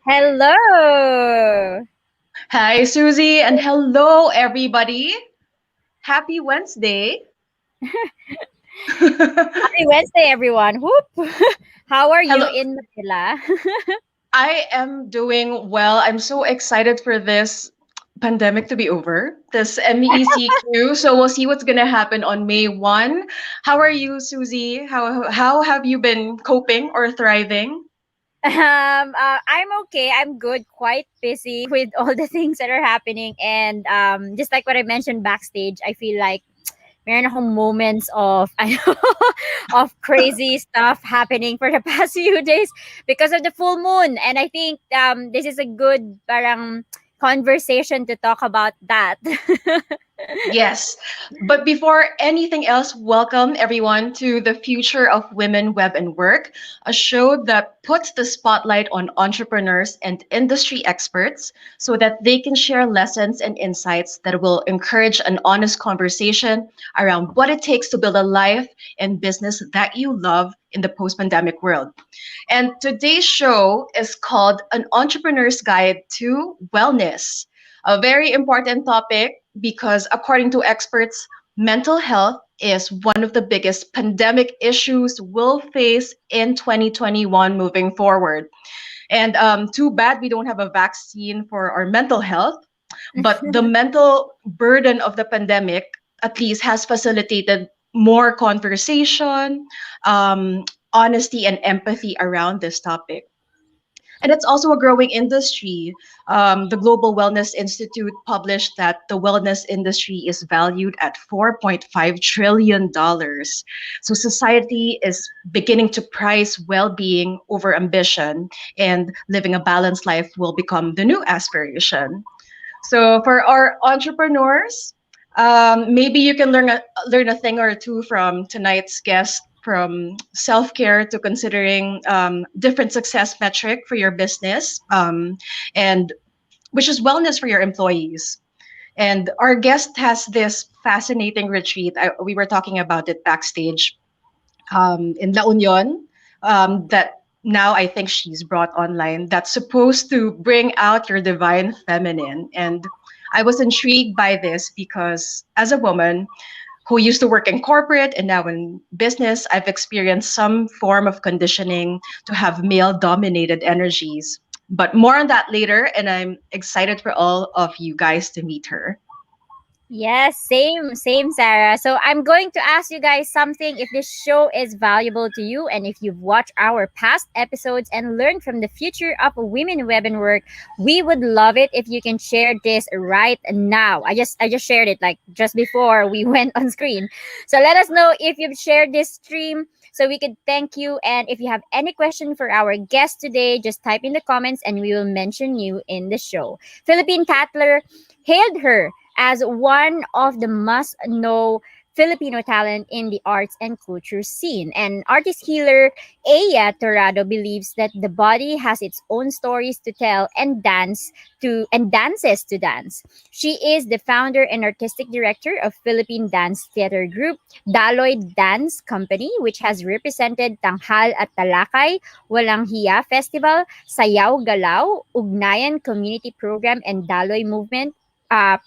Hello. Hi, Susie, and hello, everybody. Happy Wednesday. Happy Wednesday, everyone. Whoop. How are you Hello. in Manila? I am doing well. I'm so excited for this pandemic to be over, this MECQ. So we'll see what's going to happen on May 1. How are you, Susie? How have you been coping or thriving? I'm okay. I'm good. Quite busy with all the things that are happening, and just like what I mentioned backstage, I feel like meron akong moments of of crazy stuff happening for the past few days because of the full moon, and I think this is a good parang conversation to talk about that. Yes. But before anything else, welcome everyone to the Future of Women Web and Work, a show that puts the spotlight on entrepreneurs and industry experts so that they can share lessons and insights that will encourage an honest conversation around what it takes to build a life and business that you love in the post pandemic world. And today's show is called An Entrepreneur's Guide to Wellness, a very important topic because, according to experts, mental health is one of the biggest pandemic issues we'll face in 2021 moving forward. And too bad we don't have a vaccine for our mental health, but the mental burden of the pandemic at least has facilitated more conversation, honesty, and empathy around this topic. And it's also a growing industry. The Global Wellness Institute published that the wellness industry is valued at $4.5 trillion. So society is beginning to price well being over ambition, and living a balanced life will become the new aspiration. So for our entrepreneurs, maybe you can learn a thing or two from tonight's guest, from self-care to considering different success metric for your business, and which is wellness for your employees. And our guest has this fascinating retreat. We were talking about it backstage, in La Union, that now I think she's brought online, that's supposed to bring out your divine feminine. And I was intrigued by this because, as a woman who used to work in corporate and now in business, I've experienced some form of conditioning to have male dominated energies. But more on that later, and I'm excited for all of you guys to meet her. Yes, same, Sarah. So I'm going to ask you guys something. If this show is valuable to you, and if you've watched our past episodes and learned from the future of women in web and work, we would love it if you can share this right now. I just shared it like just before we went on screen. So let us know if you've shared this stream so we could thank you. And if you have any question for our guest today, just type in the comments and we will mention you in the show. Philippine Tatler hailed her as one of the must know Filipino talent in the arts and culture scene. And artist healer Ea Torrado believes that the body has its own stories to tell and dances to dance. She is the founder and artistic director of Philippine dance theater group Daloy Dance Company, which has represented Tanghal at Talakay, Walang Hiya Festival, Sayaw Galaw, Ugnayan Community Program, and Daloy Movement,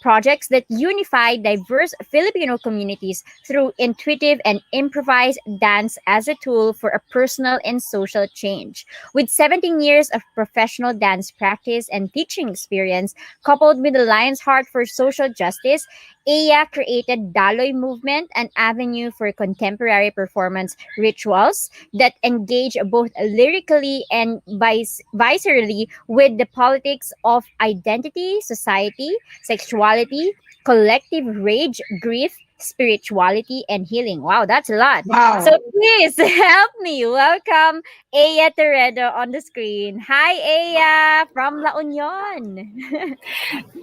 projects that unify diverse Filipino communities through intuitive and improvised dance as a tool for a personal and social change. With 17 years of professional dance practice and teaching experience, coupled with a lion's heart for social justice, Aya created Daloy Movement, an avenue for contemporary performance rituals that engage both lyrically and viscerally with the politics of identity, society, sexuality, collective rage, grief, spirituality, and healing. Wow, that's a lot. So Wow. please help me welcome Ea Torrado on the screen. Hi, Ea from La Union.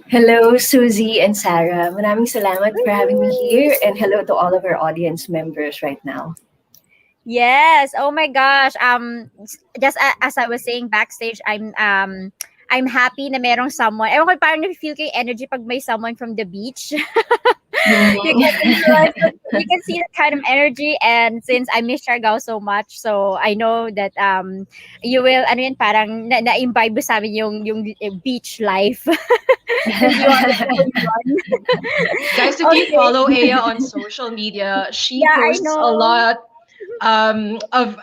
Hello, Susie and Sarah. Maraming salamat for having me here, and hello to all of our audience members right now. Yes. Oh my gosh. Just as I was saying backstage, I'm happy na merong someone. Ewan ko parang na-feel ko yung energy pag may someone from the beach. You can Mm. influence, you can see that kind of energy. And since I miss Siargao so much, so I know that you will ano yun, parang na-imbibe mo sa amin yung beach life. Since you are the only one. Guys, if you Okay. follow Aya on social media, she Yeah, I posts a know. lot um, of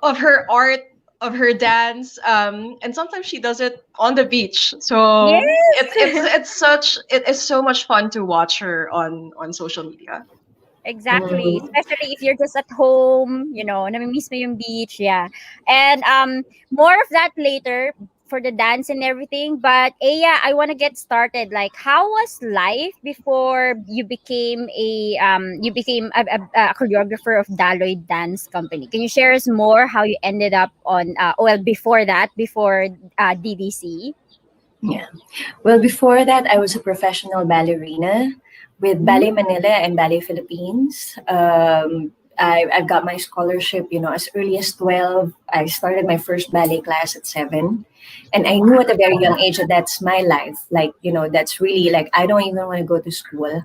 of her art, of her dance, and sometimes she does it on the beach. So Yes. it is so much fun to watch her on social media. Exactly. Mm. Especially if you're just at home, namimiss mo yung beach, yeah. And more of that later for the dance and everything. But Aya, I want to get started. Like, how was life before you became a choreographer of Daloy Dance Company? Can you share us more how you ended up on before DDC? Yeah. Well, before that, I was a professional ballerina with Mm-hmm. Ballet Manila and Ballet Philippines. I've got my scholarship, as early as 12. I started my first ballet class at 7. And I knew at a very young age that that's my life. Like, that's really like, I don't even want to go to school.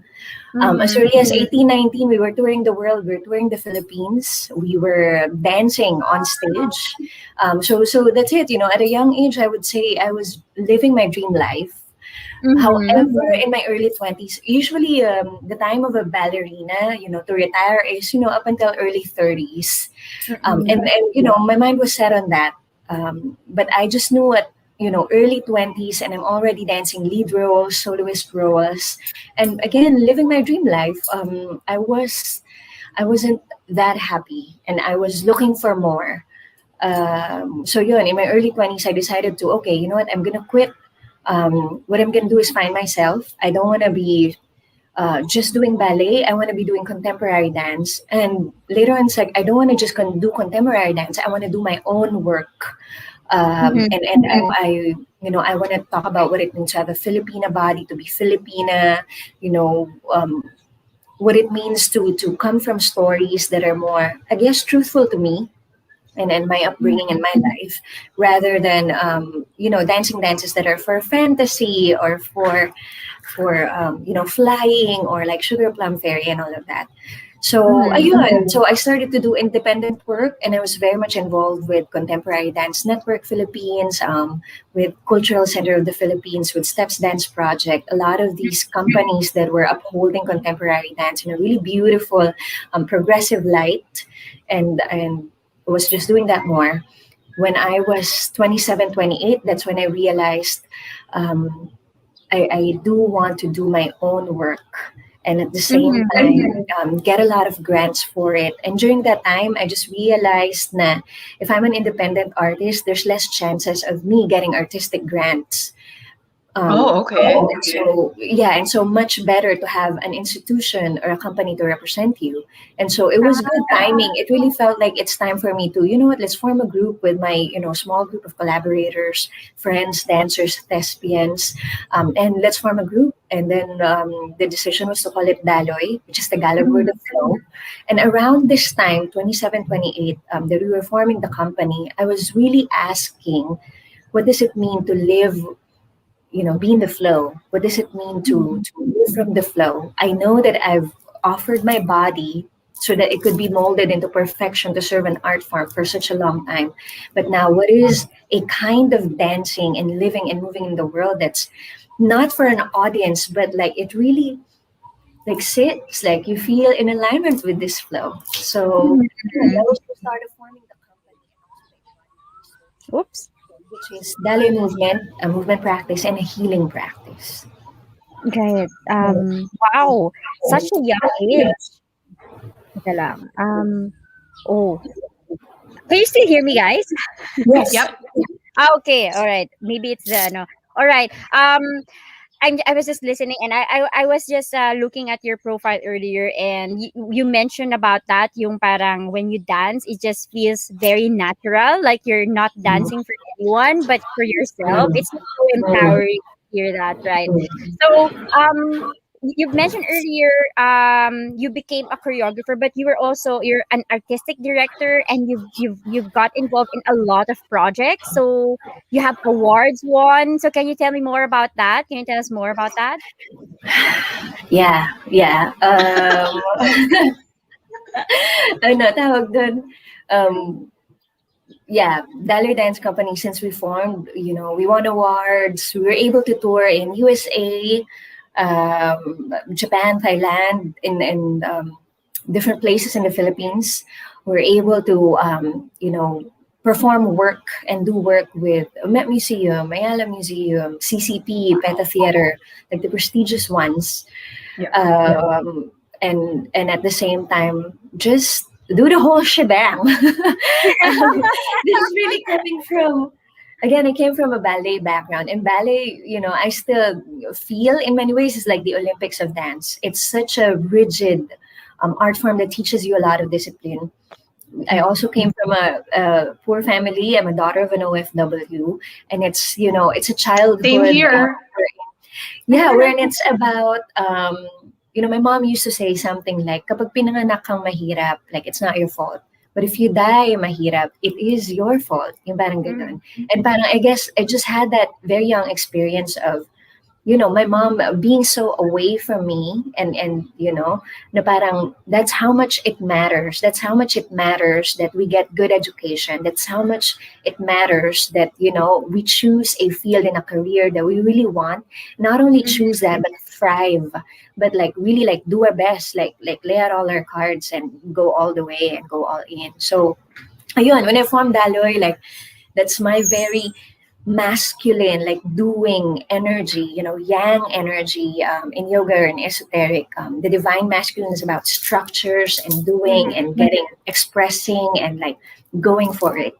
As Mm-hmm. early as 18, 19, we were touring the world. We were touring the Philippines. We were dancing on stage. So that's it. At a young age, I would say I was living my dream life. Mm-hmm. However, in my early 20s, usually the time of a ballerina, to retire is, up until early 30s. And my mind was set on that. But I just knew at, early 20s, and I'm already dancing lead roles, soloist roles. And again, living my dream life. I wasn't that happy, and I was looking for more. So yun, in my early 20s, I decided to, okay, you know what, I'm going to quit. What I'm going to do is find myself. I don't want to be just doing ballet. I want to be doing contemporary dance. And later on, it's like, I don't want to just do contemporary dance. I want to do my own work. And I want to talk about what it means to have a Filipina body, to be Filipina, you know, um, what it means to come from stories that are more, I guess, truthful to me and my upbringing and my life, rather than dancing dances that are for fantasy or for flying or like Sugar Plum Fairy and all of that. So Mm-hmm. ayun, so I started to do independent work, and I was very much involved with Contemporary Dance Network Philippines, with Cultural Center of the Philippines, with Steps Dance Project. A lot of these companies that were upholding contemporary dance in a really beautiful, progressive light, and was just doing that more. When I was 27, 28, that's when I realized um, I do want to do my own work, and at the same Mm-hmm. time get a lot of grants for it. And during that time, I just realized that if I'm an independent artist, there's less chances of me getting artistic grants. Oh, okay. And so much better to have an institution or a company to represent you. And so it was good timing. It really felt like it's time for me to, let's form a group with my, small group of collaborators, friends, dancers, thespians, and let's form a group. And then the decision was to call it Daloy, which is the Tagalog word of flow. And around this time, 27, 28, that we were forming the company, I was really asking, what does it mean to live, be in the flow? What does it mean to move from the flow? I know that I've offered my body so that it could be molded into perfection to serve an art form for such a long time. But now, what is a kind of dancing and living and moving in the world that's not for an audience, but like it really like sits, like you feel in alignment with this flow. So yeah, that was the start of forming the company and also the embodiment research, Oops. which is Daloy Movement, a movement practice and a healing practice. Great. Wow. Such a young age. Teka lang. Oh. Can you still hear me, guys? Yes. Yep. Okay. All right. Maybe it's the no. All right. I was just listening, and I was just looking at your profile earlier, and you mentioned about that yung parang when you dance it just feels very natural, like you're not dancing for anyone but for yourself. Mm, It's so mm, empowering to hear that, right? mm. So you mentioned earlier you became a choreographer, but you're an artistic director, and you've got involved in a lot of projects. So you have awards won. So can you tell me more about that? Can you tell us more about that? Yeah, yeah. Ano tawag dun? Um, yeah, Daloy Dance Company, since we formed, we won awards. We were able to tour in USA, Japan, Thailand, in different places in the Philippines. We're able to, perform work and do work with Met Museum, Ayala Museum, CCP, Peta Theater, like the prestigious ones. Yeah. And at the same time, just do the whole shebang. This is really coming from, again, I came from a ballet background, and ballet, I still feel in many ways is like the Olympics of dance. It's such a rigid art form that teaches you a lot of discipline. I also came from a poor family. I'm a daughter of an OFW, and it's a Same childhood. here. Yeah, wherein it's about, my mom used to say something like, kapag pinanganak kang mahirap, like, it's not your fault. But if you die mahirap, it is your fault. Yung parang ganun. And parang, I guess, I just had that very young experience of, my mom being so away from me, and na parang that's how much it matters. That's how much it matters that we get good education. That's how much it matters that, we choose a field and a career that we really want. Not only choose that, but thrive, but like really like do our best, like lay out all our cards and go all the way and go all in. So ayun, when I formed Daloy, like that's my very masculine, like doing energy, yang energy, in yoga and esoteric. The divine masculine is about structures and doing and getting, expressing and like going for it.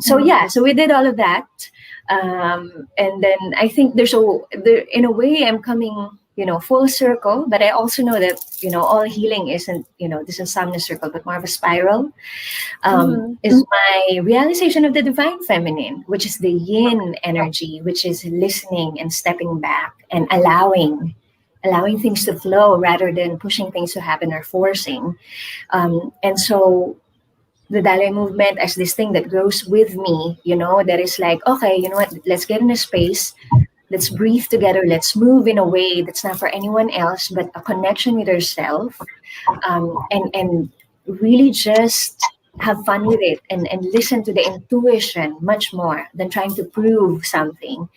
So yeah, so we did all of that. And then I think in a way, I'm coming, full circle, but I also know that, all healing isn't, this insomnia circle, but more of a spiral. Is my realization of the divine feminine, which is the yin energy, which is listening and stepping back and allowing things to flow rather than pushing things to happen or forcing. And so the Daloy movement as this thing that grows with me, that is like, okay, you know what, let's get in a space, let's breathe together, let's move in a way that's not for anyone else, but a connection with yourself, and really just have fun with it and listen to the intuition much more than trying to prove something.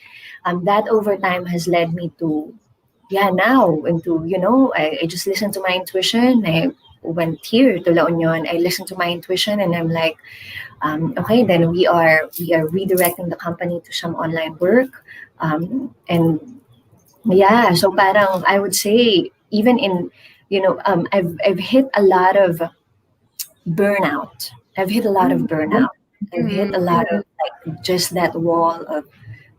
That over time has led me to, yeah, now into, I just listen to my intuition. I went here to La Union, I listened to my intuition, and I'm like, okay, then we are redirecting the company to some online work. And yeah, so parang I would say even in, I've hit a lot of burnout. I've hit a lot of burnout. I've hit a lot of like just that wall of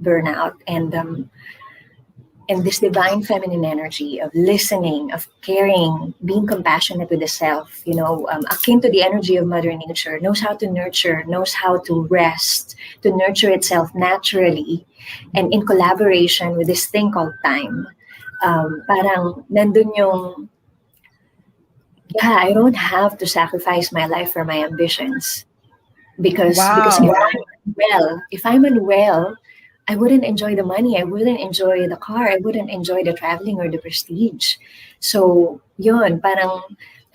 burnout, and this divine feminine energy of listening, of caring, being compassionate with the self, akin to the energy of Mother Nature, knows how to nurture, knows how to rest, to nurture itself naturally, and in collaboration with this thing called time. Parang nandun yung, yeah, I don't have to sacrifice my life for my ambitions. Because if I'm unwell, I wouldn't enjoy the money, I wouldn't enjoy the car, I wouldn't enjoy the traveling or the prestige. So yun, parang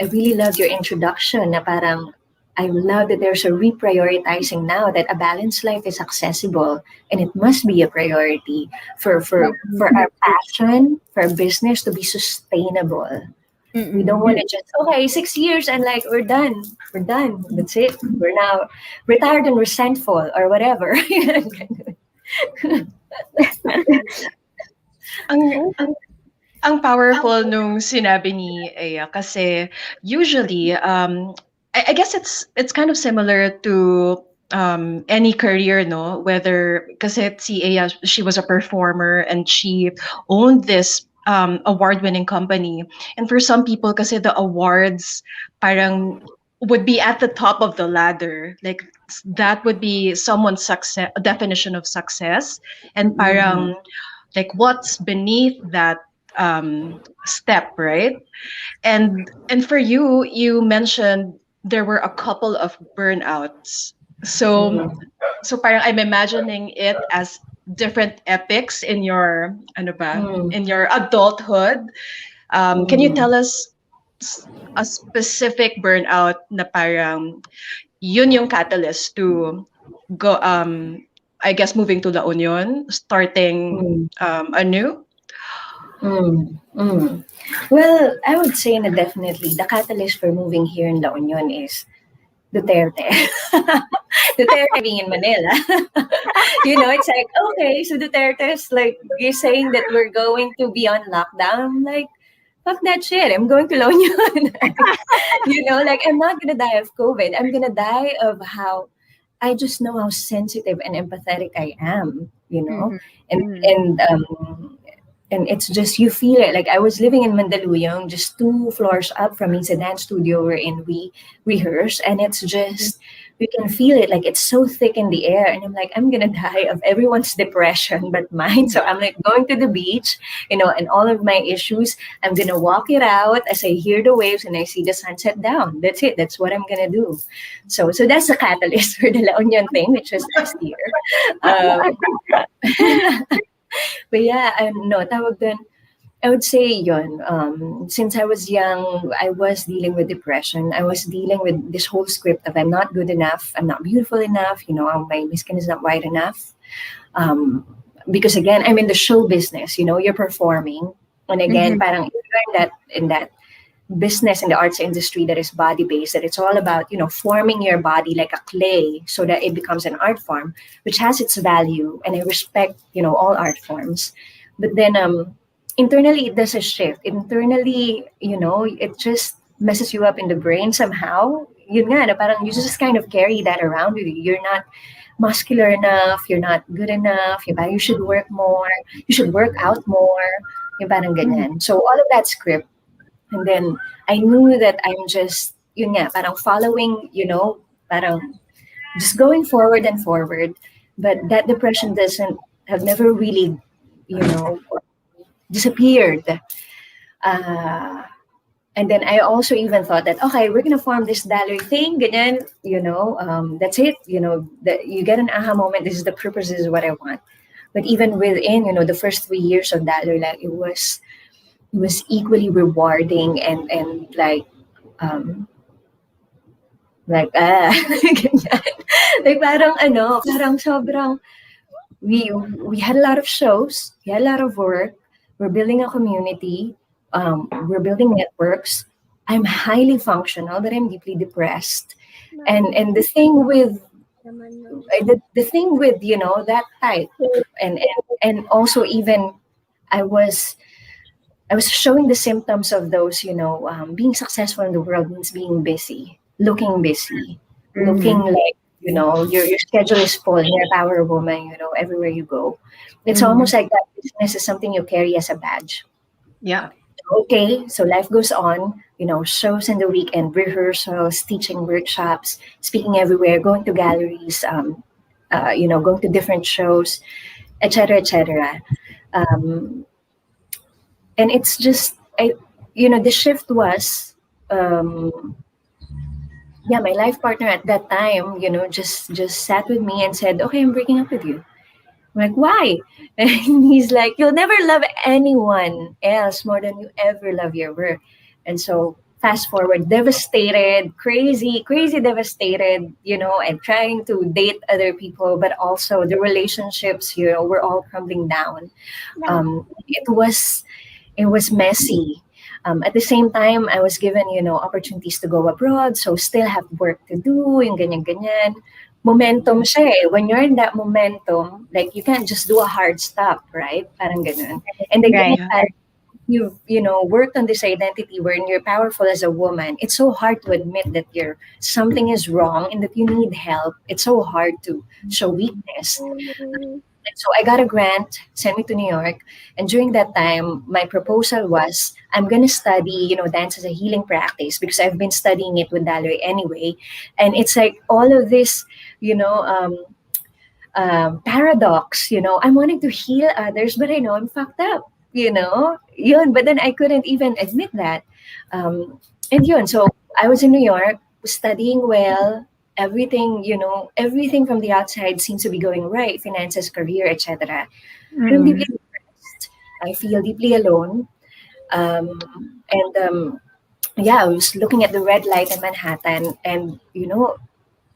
I really love your introduction na parang I love that there's a reprioritizing now that a balanced life is accessible and it must be a priority for our passion, for our business to be sustainable. We don't want to just, okay, 6 years and like we're done. We're done. That's it. We're now retired and resentful or whatever. Ang ang powerful nung sinabi ni Ea kasi usually I guess it's kind of similar to any career, no, whether kasi si Ea, she was a performer and she owned this award-winning company, and for some people kasi the awards parang would be at the top of the ladder, like that would be someone's success definition of success, and parang like what's beneath that step, right? And for you, you mentioned there were a couple of burnouts. So so parang I'm imagining it as different epics in your ano ba, Mm, in your adulthood. Can you mm, tell us a specific burnout na parang yun yung catalyst to go I guess moving to La Union, starting mm, anew? mm. Well, I would say na definitely the catalyst for moving here in La Union is Duterte. Duterte being in Manila. It's like, okay, so Duterte's like, you're saying that we're going to be on lockdown. I'm like, fuck that shit. I'm going to La Union. Like, I'm not going to die of COVID. I'm going to die of how I just know how sensitive and empathetic I am, Mhm. and Mhm. and um and it's just you feel it. Like I was living in Mandaluyong, just 2 floors up from me, it's a dance studio wherein we rehearse, and it's just we can feel it. Like it's so thick in the air, and I'm like, I'm gonna die of everyone's depression but mine. So I'm like going to the beach, and all of my issues. I'm gonna walk it out as I hear the waves and I see the sunset down. That's it. That's what I'm gonna do. So that's the catalyst for the La Union thing, which was last year. Um, but yeah, no, tawag dun, I would say yon. Since I was young, I was dealing with depression. I was dealing with this whole script of I'm not good enough, I'm not beautiful enough, my skin is not white enough. Um, because again, I'm in the show business. You're performing, and again, Mhm. parang if you're in that business in the arts industry that is body based, that it's all about forming your body like a clay so that it becomes an art form, which has its value, and I respect all art forms. But then internally it does a shift. Internally, it just messes you up in the brain somehow. Yun nga, na parang you just kind of carry that around with you. You're not muscular enough, you're not good enough, you should work more, you should work out more, yung parang Mhm. ganyan. So all of that script, and then I knew that I'm just, yun nga, parang following, parang just going forward and forward. But that depression doesn't, have never really, you know, disappeared. Uh, and then I also even thought that, okay, we're going to form this Daloy thing, ganyan, that's it, that you get an aha moment, this is the purpose, this is what I want. But even within, the first 3 years of Daloy, like it was equally rewarding and um ganyan. Like parang sobrang we had a lot of shows, we had a lot of work, we're building a community, we're building networks. I'm highly functional, but I'm deeply depressed. And the thing with that type, and also even I was I was showing the symptoms of those, being successful in the world means being busy, looking Mhm. like, your schedule is full, you're a power woman, everywhere you go. It's Mhm. almost like that business is something you carry as a badge. Yeah. Okay, so life goes on, shows in the weekend, rehearsals, teaching workshops, speaking everywhere, going to galleries, going to different shows, etc., etc. Um, and it's just the shift was um yeah, my life partner at that time, just sat with me and said, okay, I'm breaking up with you. I'm like, why? And he's like, you'll never love anyone else more than you ever love your work. And so fast forward, devastated, crazy devastated, and trying to date other people, but also the relationships, were all crumbling down. It was messy. At the same time, I was given, opportunities to go abroad, so still have work to do, yung ganyan-ganyan. Momentum siya eh. When you're in that momentum, like, you can't just do a hard stop, right? Parang ganun. And again, Right. Yeah. you've, worked on this identity wherein you're powerful as a woman. It's so hard to admit that something is wrong and that you need help. It's so hard to show weakness. And so I got a grant, sent me to New York. And during that time, my proposal was I'm going to study, dance as a healing practice because I've been studying it with Daloy anyway. And it's like all of this, you know, um, paradox, I'm wanting to heal others, but I know I'm fucked up, Yun. But then I couldn't even admit that. And yun, so I was in New York studying well, everything, everything from the outside seems to be going right, finances, career, etc. But I'm deeply Mm-mm. depressed. I feel deeply alone. And yeah, I was looking at the red light in Manhattan, and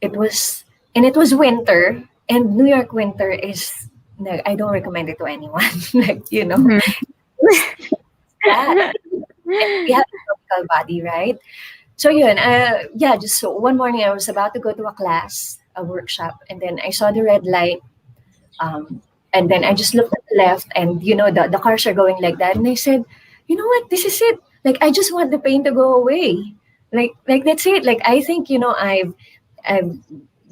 it was winter, and New York winter is, no, I don't recommend it to anyone. Like, it's bad. We have a tropical body, right? So yun, yeah, just so one morning I was about to go to a class, a workshop, and then I saw the red light. Um, and then I just looked at the left, and the cars are going like that, and I said, you know what, this is it. Like, I just want the pain to go away. Like that's it. Like, I think I've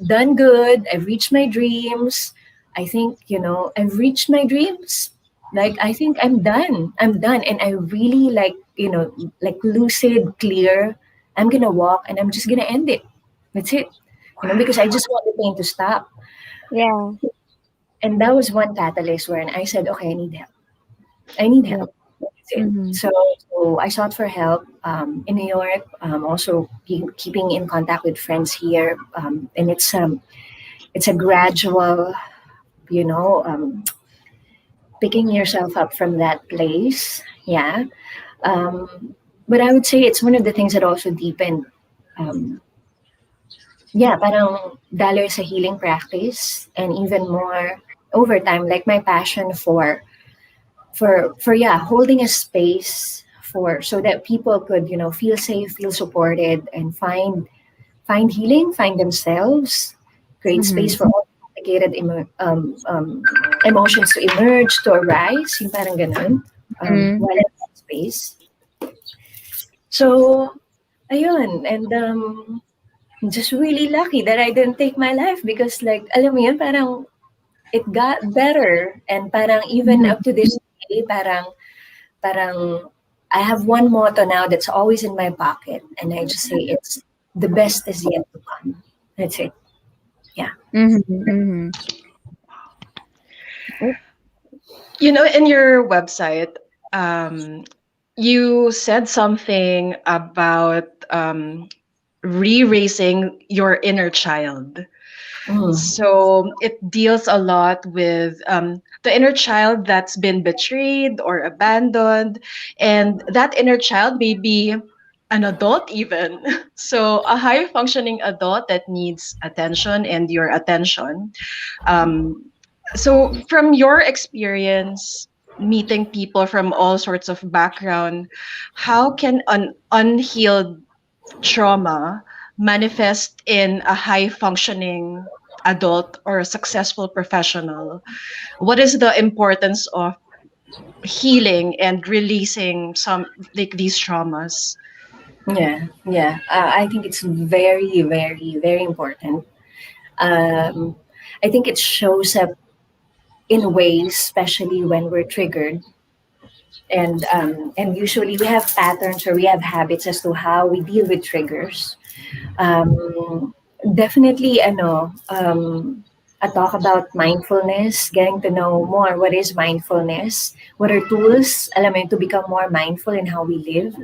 done good. I've reached my dreams. I think I've reached my dreams. Like, I think I'm done. I'm done, and I really, like lucid, clear. I'm gonna walk, and I'm just gonna end it. That's it. Because I just want the pain to stop. Yeah. And that was one catalyst where I said, okay, I need help. I need Yeah. help. That's it. Mm-hmm. So I sought for help in New York. Also keeping in contact with friends here, and it's a gradual, you know, um, picking yourself up from that place. Yeah, but I would say it's one of the things that also deepened. Um, yeah, parang Daloy is a healing practice, and even more over time, like my passion for yeah, holding a space for so that people could feel safe, feel supported, and find healing, find themselves, create space Mm-hmm. for all complicated emotions to emerge, to arise, yung parang ganun, Mm-hmm. while in that space. So ayun, and I'm just really lucky that I didn't take my life, because, like, alam mo yun, parang it got better, and parang even up to this day, parang I have one motto now that's always in my pocket, and I just say it's the best is yet to come. That's it. Yeah. Mm-hmm. Mm-hmm. In your website, um, you said something about re-raising your inner child. Mm. So it deals a lot with the inner child that's been betrayed or abandoned, and that inner child may be an adult even. So a high functioning adult that needs attention and your attention. Um, so from your experience meeting people from all sorts of background, how can an unhealed trauma manifest in a high functioning adult or a successful professional? What is the importance of healing and releasing some like these traumas? Yeah, yeah. I think it's very, very, very important. Um, I think it shows up in ways, especially when we're triggered, and usually we have patterns or we have habits as to how we deal with triggers. Um, Definitely, a talk about mindfulness, getting to know more what is mindfulness, what are tools, alam mo yun, to become more mindful in how we live.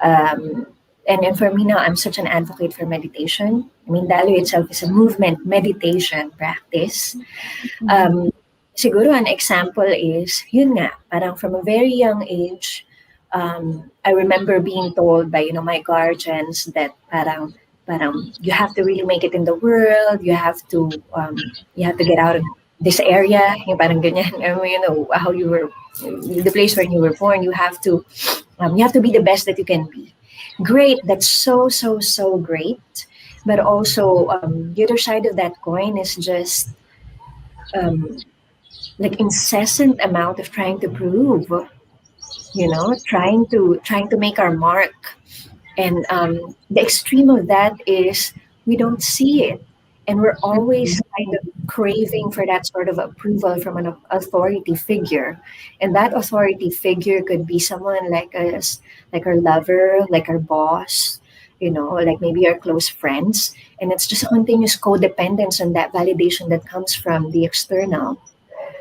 Um, and for me now, I'm such an advocate for meditation. I mean, Dalo itself is a movement meditation practice. Mm-hmm. Um, Siguro an example is, yun nga, parang from a very young age, I remember being told by, my guardians that parang you have to really make it in the world, you have to get out of this area, yung parang ganyan, how you were, the place where you were born, you have to be the best that you can be. Great, that's so, so, so great. But also, the other side of that coin is just um, like incessant amount of trying to prove, trying to make our mark. And the extreme of that is we don't see it, and we're always kind of craving for that sort of approval from an authority figure. And that authority figure could be someone like us, like our lover, like our boss, like maybe our close friends. And it's just a continuous codependence on that validation that comes from the external.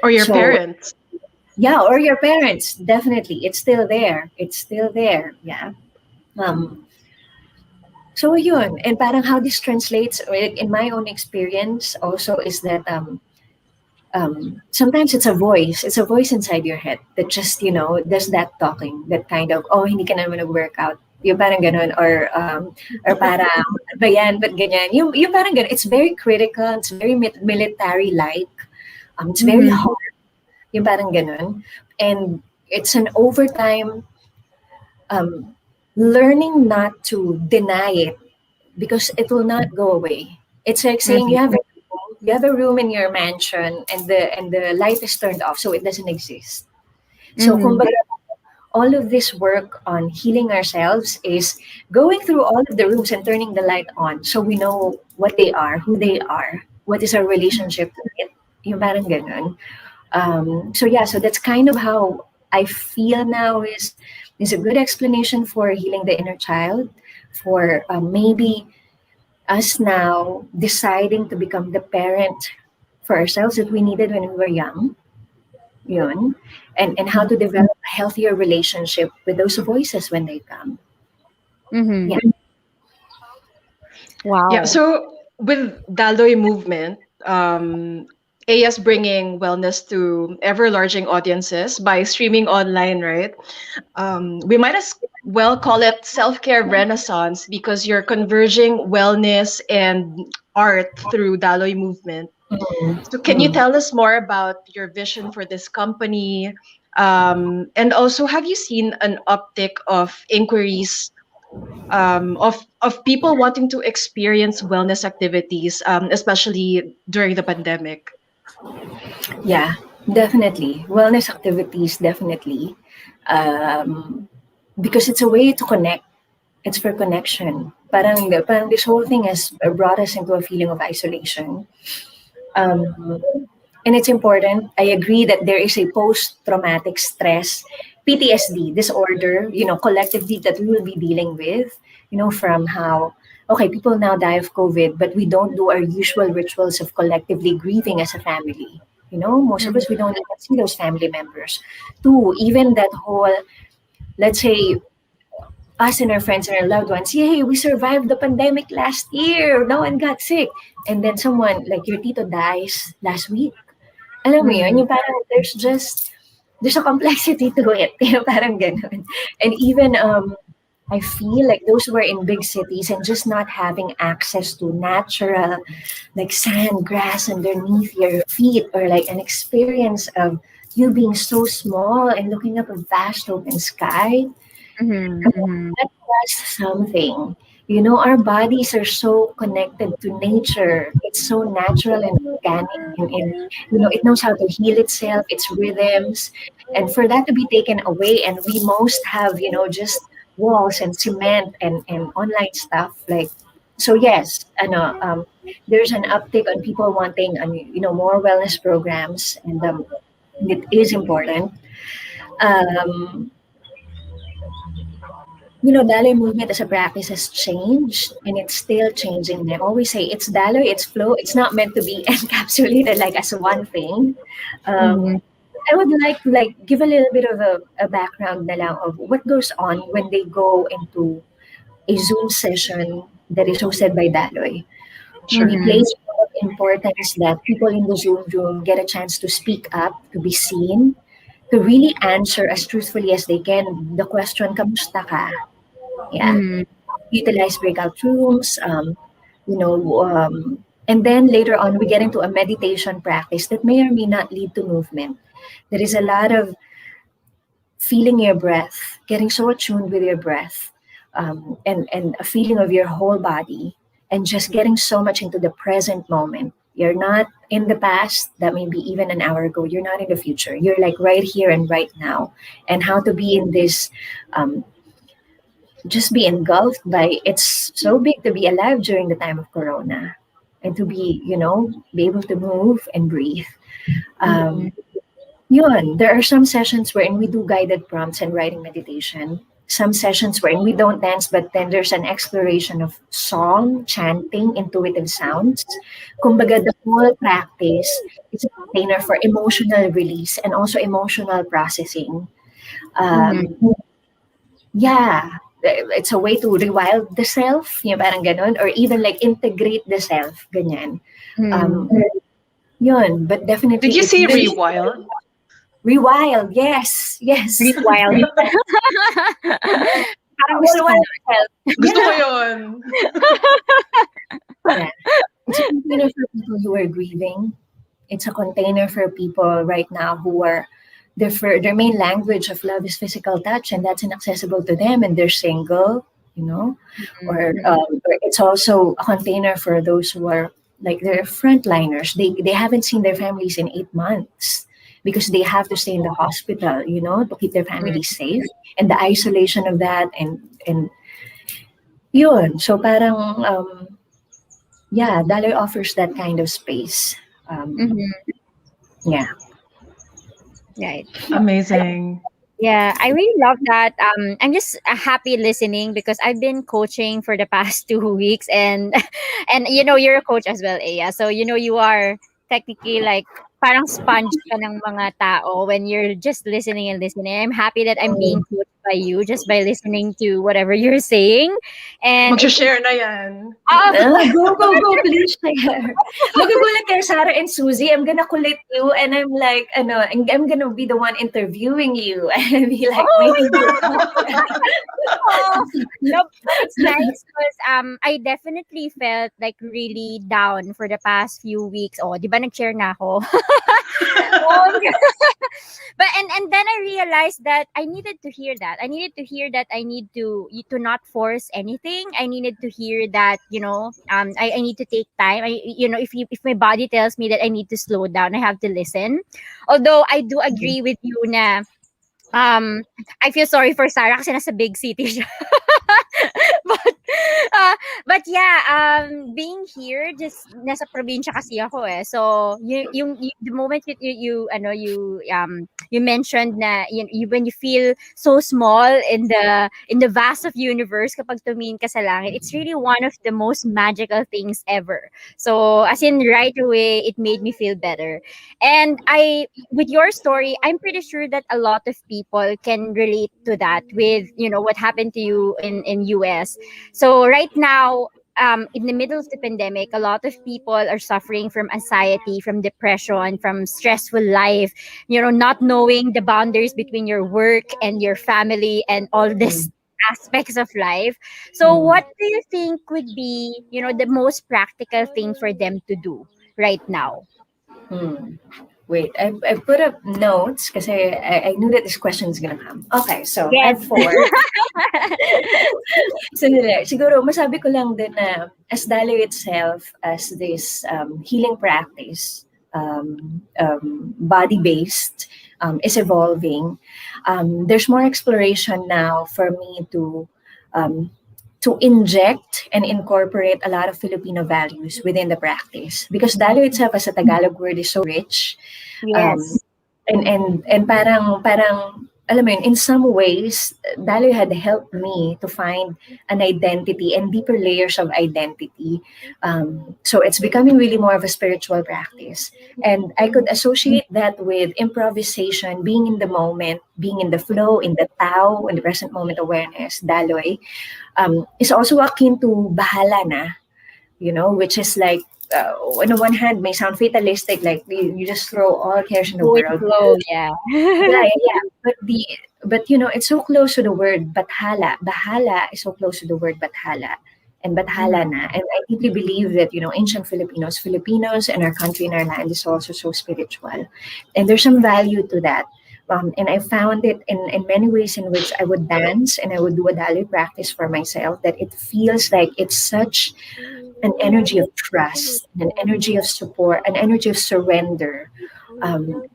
Or your So parents? yeah, or your parents, definitely, it's still there, yeah. um So yun, and parang how this translates in my own experience also is that sometimes it's a voice inside your head that just, does that talking, that kind of, oh, hindi ka naman nag-workout. Yung parang ganun, or parang, "Ano ba yan, ba't ganyan?" Yung parang ganun, it's very critical, it's very military-like, it's very Mm-hmm. hard, yung parang ganun. And it's an overtime um, learning not to deny it because it will not go away. It's like saying Mm-hmm. you have a room in your mansion and the light is turned off, so it doesn't exist. So Mm-hmm. kumbaga, all of this work on healing ourselves is going through all of the rooms and turning the light on so we know what they are, who they are, what is our relationship with it. Yung parang ganun. So yeah, so that's kind of how I feel now is a good explanation for healing the inner child, for maybe us now deciding to become the parent for ourselves that we needed when we were young, yun, and how to develop a healthier relationship with those voices when they come. Mm-hmm. Yeah. Yeah, Wow. so with Daloy Movement, AS bringing wellness to ever-larging audiences by streaming online, right? We might as well call it self-care renaissance because you're converging wellness and art through Daloy Movement. Mm, So can you mm. tell us more about your vision for this company? And also, have you seen an uptick of inquiries of people wanting to experience wellness activities, especially during the pandemic? Yeah, definitely. Wellness activities, definitely. Um, because it's a way to connect. It's for connection. Parang this whole thing has brought us into a feeling of isolation. Um, and it's important. I agree that there is a post-traumatic stress, PTSD disorder, collectively that we will be dealing with, from how, okay, people now die of COVID, but we don't do our usual rituals of collectively grieving as a family. Most of Mm-hmm. us, we don't even see those family members. Two, even that whole, let's say, us and our friends and our loved ones, yay, we survived the pandemic last year. No one got sick. And then someone, like your tito dies last week. Alam mo yun, Mm-hmm. yung parang there's a complexity to it. Yung parang ganun. And even I feel like those who are in big cities and just not having access to natural like sand, grass underneath your feet, or like an experience of you being so small and looking up a vast open sky, Mm-hmm. that was something. Our bodies are so connected to nature. It's so natural and organic, and it knows how to heal itself, its rhythms. And for that to be taken away, and we most have, just walls and cement and online stuff. Like, so yes, there's an uptick on people wanting, more wellness programs, and it is important. Um, Daloy movement as a practice has changed and it's still changing. And I always say it's Daloy, it's flow. It's not meant to be encapsulated like as one thing. Um, Mm-hmm. I would like to like give a little bit of a background na lang of what goes on when they go into a Zoom session that is hosted by Daloy. We Sure. Mm-hmm. place a lot of importance that people in the Zoom room get a chance to speak up, to be seen, to really answer as truthfully as they can the question, kamusta ka? Yeah, Mm-hmm. utilize breakout rooms, and then later on we get into a meditation practice that may or may not lead to movement. There is a lot of feeling your breath, getting so attuned with your breath, and a feeling of your whole body, and just getting so much into the present moment. You're not in the past, that may be even an hour ago. You're not in the future. You're like right here and right now. And how to be in this um, just be engulfed by it's so big to be alive during the time of corona and to be able to move and breathe. Mm-hmm. um Yun, there are some sessions wherein we do guided prompts and writing meditation, some sessions wherein we don't dance, but then there's an exploration of song, chanting, intuitive sounds. Kumbaga, the whole practice is a container for emotional release and also emotional processing. Mm-hmm. um yeah, it's a way to rewild the self, yung parang ganon, or even like integrate the self, ganyan. Mm. Yun, but Did definitely you it say really rewild? rewild, yes, yes. Really wild. Parang gusto ko Wild na. self. Gusto ko Yeah, yun. yeah. It's a container for people who are grieving. It's a container for people right now who are their main language of love is physical touch, and that's inaccessible to them, and they're single, you know. Or it's also a container for those who are like they're frontliners. They haven't seen their families in 8 months because they have to stay in the hospital, you know, to keep their families safe, and the isolation of that, and yun. So parang yeah, Daloy offers that kind of space. Mhm. Yeah. Right. Amazing. Yeah, I really love that. I'm just happy listening because I've been coaching for the past 2 weeks, and and you're a coach as well, Aya. So you are technically like parang sponge ka ng mga tao when you're just listening and listening. I'm happy that I'm being coached by you just by listening to whatever you're saying, and it's Mag-share na yan. Go, please share. Magugulat kayo, Sarah and Susie. I'm gonna collect you, and I'm like, I'm gonna be the one interviewing you, and be like making you. Oh, no, but it's nice because I definitely felt like really down for the past few weeks. Oh, di ba nag-share na ako? Um, but and then I realized that I needed to hear that. I needed to hear that I need to not force anything. I needed to hear that I need to take time. If my body tells me that I need to slow down, I have to listen. Although I do agree with you na um I feel sorry for Sarah kasi nasa big city siya. but uh, but yeah, being here, just nasa probinsya kasi ako eh. So the moment you mentioned na when you feel so small in the vast of universe kapag tumingin ka sa langit, it's really one of the most magical things ever. So as in right away, it made me feel better. And with your story, I'm pretty sure that a lot of people can relate to that with what happened to you in US. So right now, in the middle of the pandemic, a lot of people are suffering from anxiety, from depression, from stressful life. Not knowing the boundaries between your work and your family and all this aspects of life. So what do you think would be the most practical thing for them to do right now? Hmm. Wait, I put up notes because I knew that this question is gonna come. Okay, so I Yes. have four. So, siguro masabi ko lang din na as Daloy itself, as this healing practice, body-based, is evolving, there's more exploration now for me to inject and incorporate a lot of Filipino values within the practice. Because Daloy itself as a Tagalog word is so rich. Um, Yes. and parang alam mo yun, in some ways, Daloy had helped me to find an identity and deeper layers of identity. So it's becoming really more of a spiritual practice. And I could associate that with improvisation, being in the moment, being in the flow, in the Tao, in the present moment awareness. Daloy is also akin to bahala na, which is like, on the one hand, may sound fatalistic, like you just throw all cares in the Go with the world. flow, yeah. Yeah, yeah. But it's so close to the word bathala. Bahala is so close to the word bathala. And bathala na. And I deeply believe that, ancient Filipinos and our country and our land is also so spiritual. And there's some value to that. And I found it in many ways in which I would dance and I would do a Daloy practice for myself, that it feels like it's such an energy of trust, an energy of support, an energy of surrender. Um,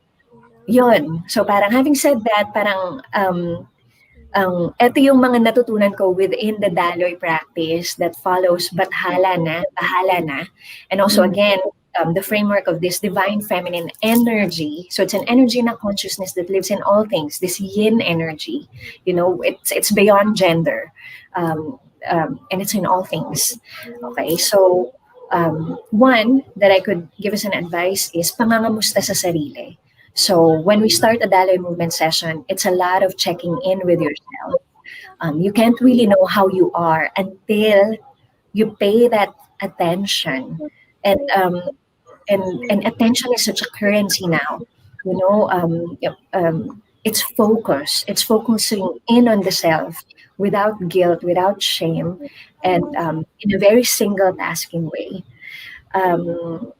Yun. So parang having said that, parang eto yung mga natutunan ko within the Daloy practice that follows bahala na. And also again, the framework of this divine feminine energy. So it's an energy and a consciousness that lives in all things, this yin energy. It's beyond gender. And it's in all things. Okay, so one that I could give as an advice is pangangamusta sa sarili. So when we start a Daloy movement session, it's a lot of checking in with yourself. You can't really know how you are until you pay that attention. And and attention is such a currency now. Yep, it's focus. It's focusing in on the self without guilt, without shame, and in a very single tasking way. Um,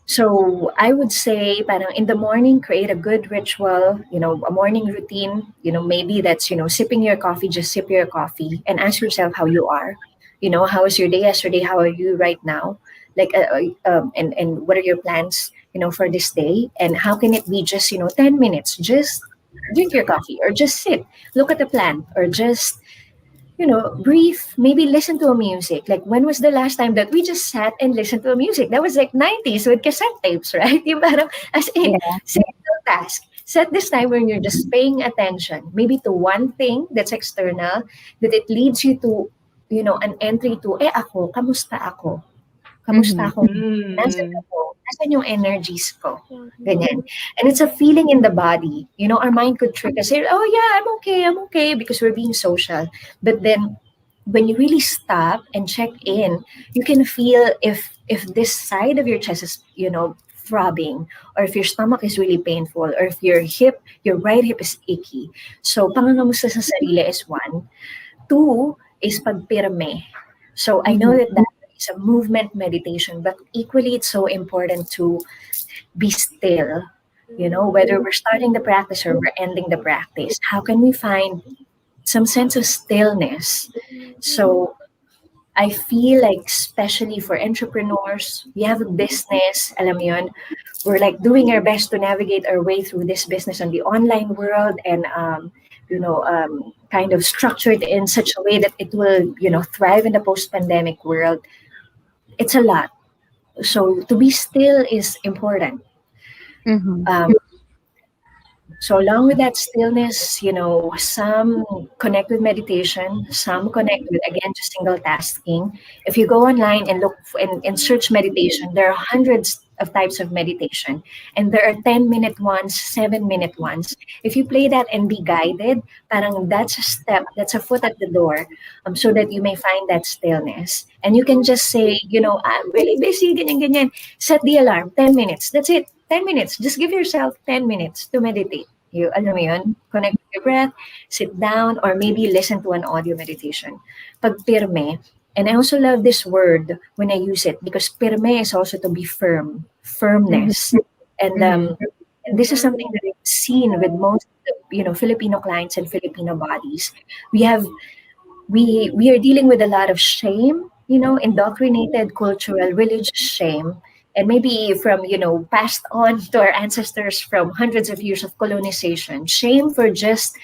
so I would say, parang in the morning, create a good ritual, a morning routine. Maybe that's, sipping your coffee, just sip your coffee and ask yourself how you are. How was your day yesterday? How are you right now? Like, and what are your plans, for this day? And how can it be just, 10 minutes? Just drink your coffee or just sit, look at the plant, or just breathe, maybe listen to a music. Like, when was the last time that we just sat and listened to a music? That was like 90s with cassette tapes, right? Yung parang, as in, Yeah. simple task. Set this time when you're just paying attention, maybe to one thing that's external, that it leads you to, an entry to, ako, kamusta ako? Kamusta Mm-hmm. ako? Nasaan Mm. ako? Nasaan yung energies ko? Ganyan. And it's a feeling in the body. Our mind could trick us, say, oh yeah, I'm okay, because we're being social. But then, when you really stop and check in, you can feel if this side of your chest is, throbbing, or if your stomach is really painful, or if your right hip is icky. So, pangangamusta sa sarili is one. Two is pagpirme. So I know Mm-hmm. that that is a movement meditation, but equally it's so important to be still. Whether we're starting the practice or we're ending the practice, how can we find some sense of stillness? So I feel like, especially for entrepreneurs, we have a business, alam mo yun, we're like doing our best to navigate our way through this business on the online world, and kind of structured in such a way that it will, thrive in the post-pandemic world. It's a lot. So to be still is important. Mm-hmm. Um, So along with that stillness, some connect with meditation, some connect with, again, just single tasking. If you go online and look and search meditation, there are hundreds of types of meditation, and there are 10-minute ones, 7-minute ones. If you play that and be guided, parang that's a step, that's a foot at the door, so that you may find that stillness. And you can just say, I'm really busy, ganyan, ganyan. Set the alarm, 10 minutes. That's it. 10 minutes. Just give yourself 10 minutes to meditate. Alam mo yun, connect with your breath, sit down, or maybe listen to an audio meditation. Pag pirme, and I also love this word when I use it, because pirme is also to be firm, Mm-hmm. firmness. And Mm-hmm. and this is something that I've seen with most, Filipino clients and Filipino bodies. We have we are dealing with a lot of shame, indoctrinated cultural religious shame, and maybe from, passed on to our ancestors from hundreds of years of colonization. Shame for just,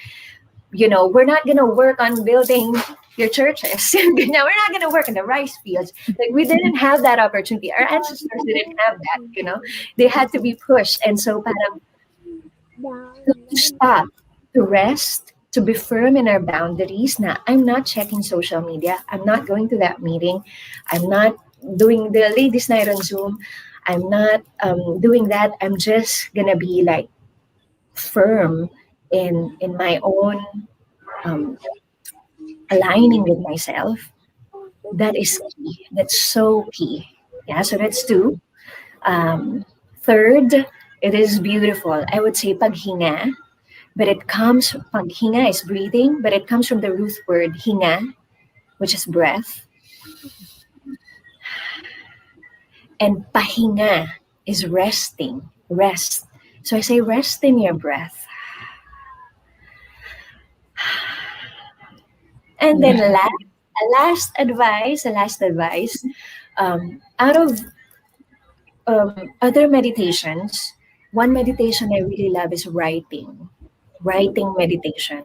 we're not going to work on building your churches. We're not going to work in the rice fields. Like, we didn't have that opportunity. Our ancestors didn't have that. They had to be pushed. And so, parang, to stop, to rest, to be firm in our boundaries. Now, I'm not checking social media. I'm not going to that meeting. I'm not doing the ladies' night on Zoom. I'm not doing that. I'm just gonna be like firm in my own um, aligning with myself. That is key. That's so key. Yeah. So that's two. Um, Third, it is beautiful. I would say paghinga. But it comes, paghinga is breathing, but it comes from the root word hinga, which is breath. And pahinga is resting, rest. So I say rest in your breath. And then Yeah. a last advice, out of other meditations, one meditation I really love is writing meditation.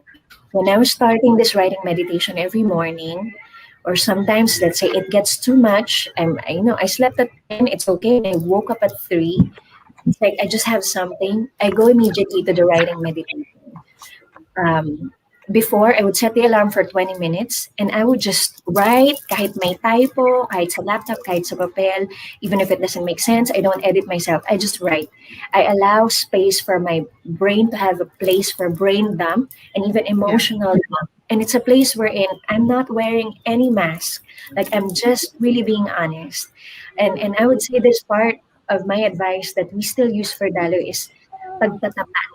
When I was starting this writing meditation every morning, or sometimes, let's say it gets too much, I slept at 10, it's okay, and I woke up at 3. It's like I just have something, I go immediately to the writing meditation. Um, Before, I would set the alarm for 20 minutes, and I would just write, kahit may typo, kahit sa laptop, kahit sa papel, even if it doesn't make sense, I don't edit myself. I just write. I allow space for my brain to have a place for brain dump and even Yeah. emotional dump. And it's a place wherein I'm not wearing any mask. Like I'm just really being honest. And I would say this part of my advice that we still use for Dalo is pagtatapat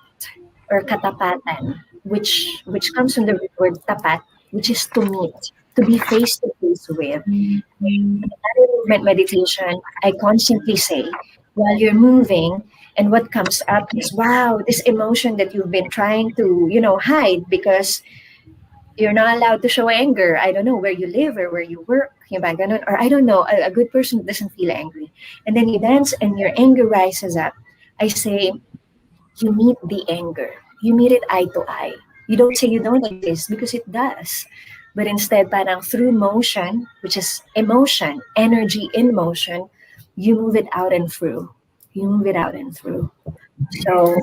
or katapatan, which comes from the root word tapat, which is to meet, to be face to face with. Dalo movement meditation, I constantly say, while you're moving, and what comes up is, wow, this emotion that you've been trying to, hide because you're not allowed to show anger. I don't know where you live or where you work, yung ba, ganun. Or I don't know, a good person doesn't feel angry. And then you dance and your anger rises up. I say, you meet the anger. You meet it eye to eye. You don't say you don't exist because it does. But instead, parang through motion, which is emotion, energy in motion, you move it out and through. You move it out and through. So,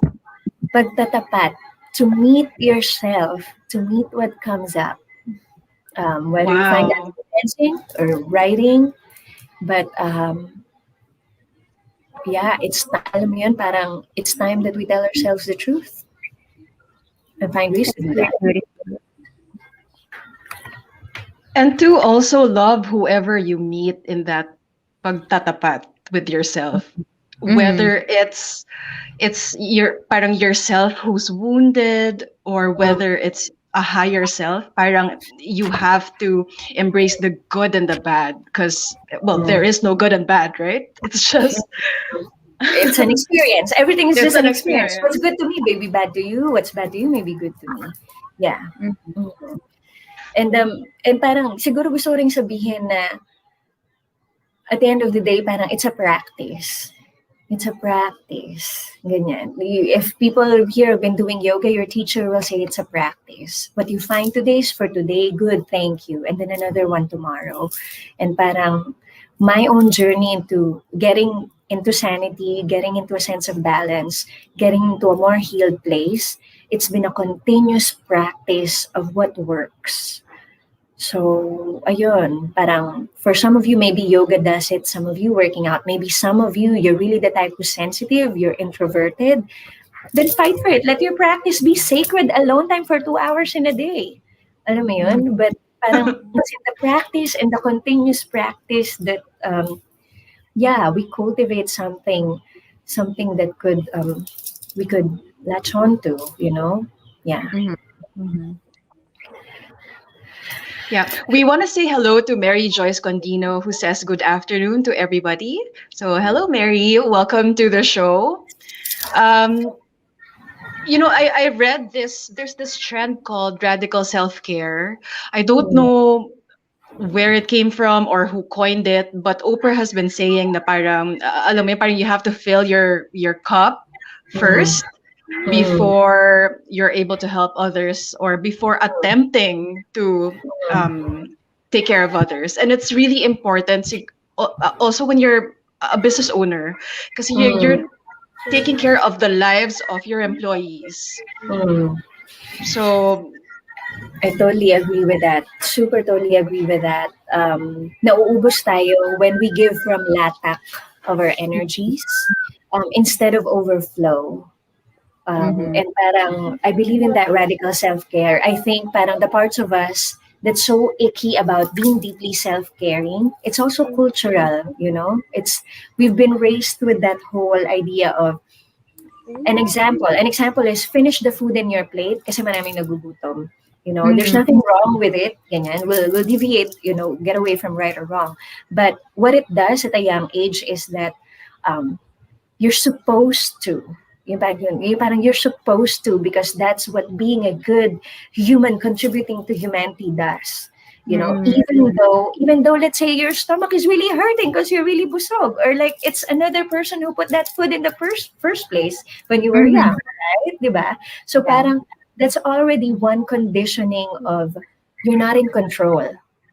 pagtatapat, to meet yourself, to meet what comes up. Whether you find that Wow. dancing or writing, but yeah, alam mo yun, parang it's time that we tell ourselves the truth and find ways to do that. And to also love whoever you meet in that pagtatapat with yourself. Whether it's your parang yourself who's wounded, or whether it's a higher self, parang you have to embrace the good and the bad, because well, there is no good and bad, right? It's just It's an experience. Everything is it's just an an experience. What's experience. good to me may be bad to you. What's bad to you may be good to me. Yeah. Mhm. And parang siguro gusto ko ring sabihin na at the end of the day, parang it's a practice. It's a practice. Ganyan. If people here have been doing yoga, your teacher will say it's a practice. What you find today is for today, good, thank you. And then another one tomorrow. And parang my own journey into getting into sanity, getting into a sense of balance, getting into a more healed place, it's been a continuous practice of what works. So, ayun, parang for some of you, maybe yoga does it. Some of you working out. Maybe some of you, you're really the type who's sensitive, you're introverted. Then fight for it. Let your practice be sacred alone time for 2 hours in a day. Alam mo yun? But parang it's in the practice and the continuous practice that, yeah, we cultivate something that we could latch on to, Yeah. Yeah, we want to say hello to Mary Joyce Condino, who says good afternoon to everybody. So, hello, Mary. Welcome to the show. Um, I read this. There's this trend called radical self care. I don't Mm, know where it came from or who coined it, but Oprah has been saying na parang, alam mo yun, parang you have to fill your cup mm, first mm, before you're able to help others, or before attempting to take care of others. And it's really important also when you're a business owner, because you're mm, taking care of the lives of your employees. mm. So I totally agree with that. Super totally agree with that. Nauubos tayo when we give from latak of our energies instead of overflow. And parang, I believe in that radical self-care. I think parang the parts of us that's so icky about being deeply self-caring, it's also cultural. We've been raised with that whole idea of an example is finish the food in your plate kasi maraming nagugutom. There's nothing wrong with it. Ganyan. We'll deviate, get away from right or wrong. But what it does at a young age is that um, you're supposed to. Yung parang you're supposed to, because that's what being a good human contributing to humanity does. Even though let's say your stomach is really hurting because you're really busog, or like it's another person who put that food in the first place when you were young, right? Diba? So parang that's already one conditioning of you're not in control.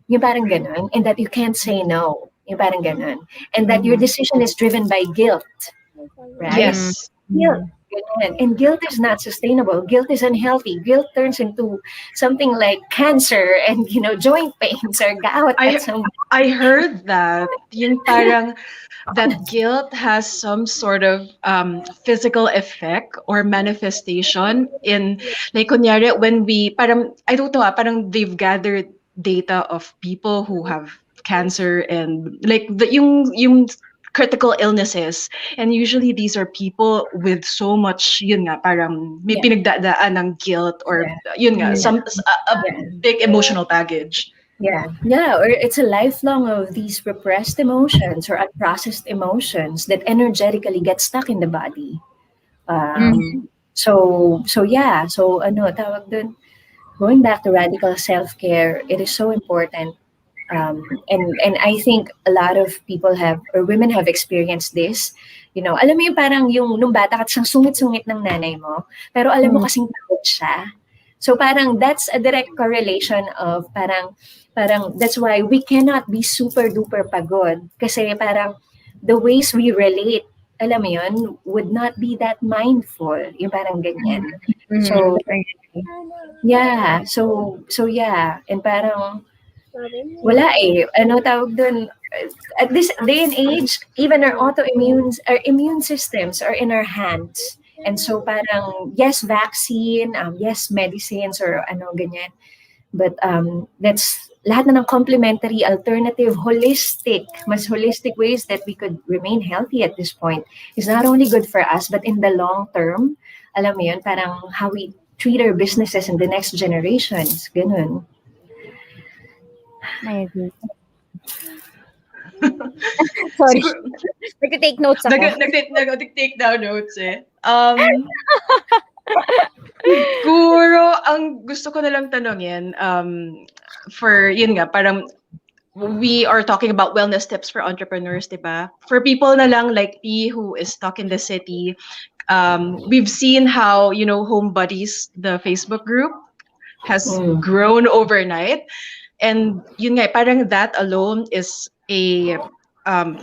Yung parang ganun, and that you can't say no. Yung parang ganun. And that your decision is driven by guilt, right? yes, Guilt. Ganyan. And guilt is not sustainable. Guilt is unhealthy. Guilt turns into something like cancer and joint pains or gout at I some. I heard that yung parang that guilt has some sort of physical effect or manifestation in like kunyari when we parang I don't know parang they've gathered data of people who have cancer and like yung critical illnesses, and usually these are people with so much yun nga parang may Yeah, pinagdadaan ng guilt or yeah, yun nga yeah, a yeah. big emotional baggage. Yeah, yeah, or it's a lifelong of these repressed emotions or unprocessed emotions that energetically get stuck in the body. Mm-hmm. So yeah, so ano tawag dun, going back to radical self-care, it is so important. And I think a lot of people have or women have experienced this. Alam mo yung parang yung nung bata ka siyang sungit-sungit ng nanay mo, pero alam mo kasing pagod siya. So parang that's a direct correlation of parang that's why we cannot be super duper pagod kasi parang the ways we relate, alam mo yun, would not be that mindful. Yung parang ganyan. Mm-hmm. So yeah, so yeah, and parang wala eh. Ano tawag dun? At this day and age, even our immune systems are in our hands. And so parang, yes, vaccine, yes, medicines or ano ganyan. But that's lahat na ng complementary, alternative, mas holistic ways that we could remain healthy at this point is not only good for us, but in the long term, alam mo yun, parang how we treat our businesses in the next generations. Ganun. I agree. Sorry. Siguro, Nag-take notes ako. nag-take down notes eh. Siguro, ang gusto ko na lang tanongin, for, yun nga, parang, we are talking about wellness tips for entrepreneurs, di ba? For people na lang like me who is stuck in the city, we've seen how, Home Buddies, the Facebook group, has grown overnight. And yun nga, parang that alone is a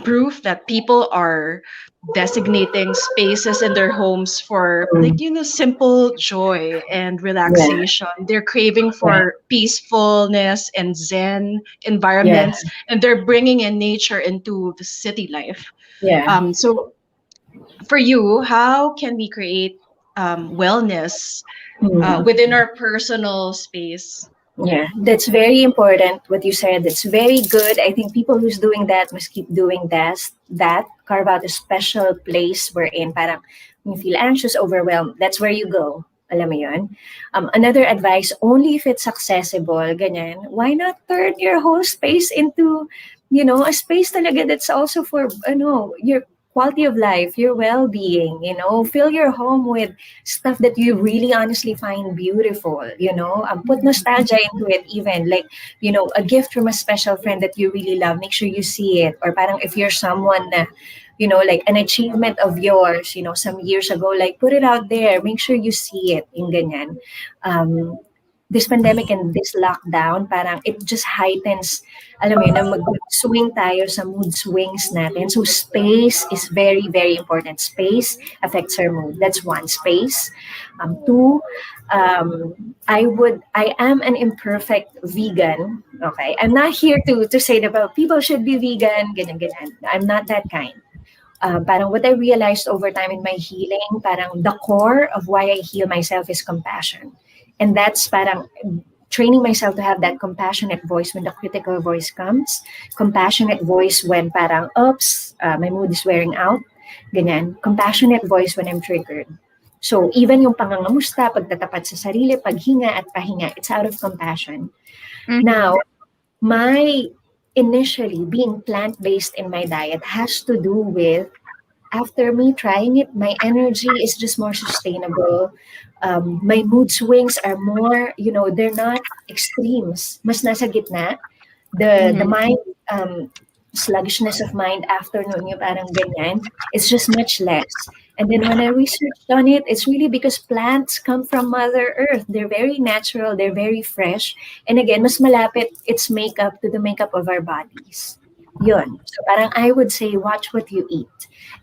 proof that people are designating spaces in their homes for like simple joy and Yeah, relaxation. They're craving yeah, for peacefulness and zen yeah, environments, and they're bringing in nature into the city life. yeah. So for you, how can we create wellness within our personal space? Yeah, that's very important. What you said, that's very good. I think people who's doing that must keep doing that. Carve out a special place wherein parang when you feel anxious, overwhelmed, that's where you go. Alam mo yun? Another advice, only if it's accessible, ganyan, why not turn your whole space into, a space talaga that's also for, your quality of life, your well-being, fill your home with stuff that you really honestly find beautiful, put nostalgia into it even, like, a gift from a special friend that you really love, make sure you see it. Or parang if you're someone na, like an achievement of yours, some years ago, like put it out there, make sure you see it, yung ganyan. This pandemic and this lockdown, parang it just heightens, alam mo yun, na mag-swing tayo sa mood swings natin. So space is very, very important. Space affects our mood. That's one, space. Two, I am an imperfect vegan. Okay, I'm not here to say that people should be vegan, ganyan, ganyan. I'm not that kind. Parang what I realized over time in my healing, parang the core of why I heal myself is compassion. And that's parang training myself to have that compassionate voice when the critical voice comes, compassionate voice when parang, oops, my mood is wearing out, ganyan, compassionate voice when I'm triggered. So even yung pangangamusta, pagtatapat sa sarili, paghinga at pahinga, it's out of compassion. Mhm. Now, my initially being plant-based in my diet has to do with, after me trying it, my energy is just more sustainable. My mood swings are more, they're not extremes. Mas nasa gitna. The mind, sluggishness of mind after noon, yung parang ganyan, it's just much less. And then when I researched on it, it's really because plants come from Mother Earth. They're very natural, they're very fresh. And again, mas malapit its makeup to the makeup of our bodies. Yun. So parang I would say, watch what you eat.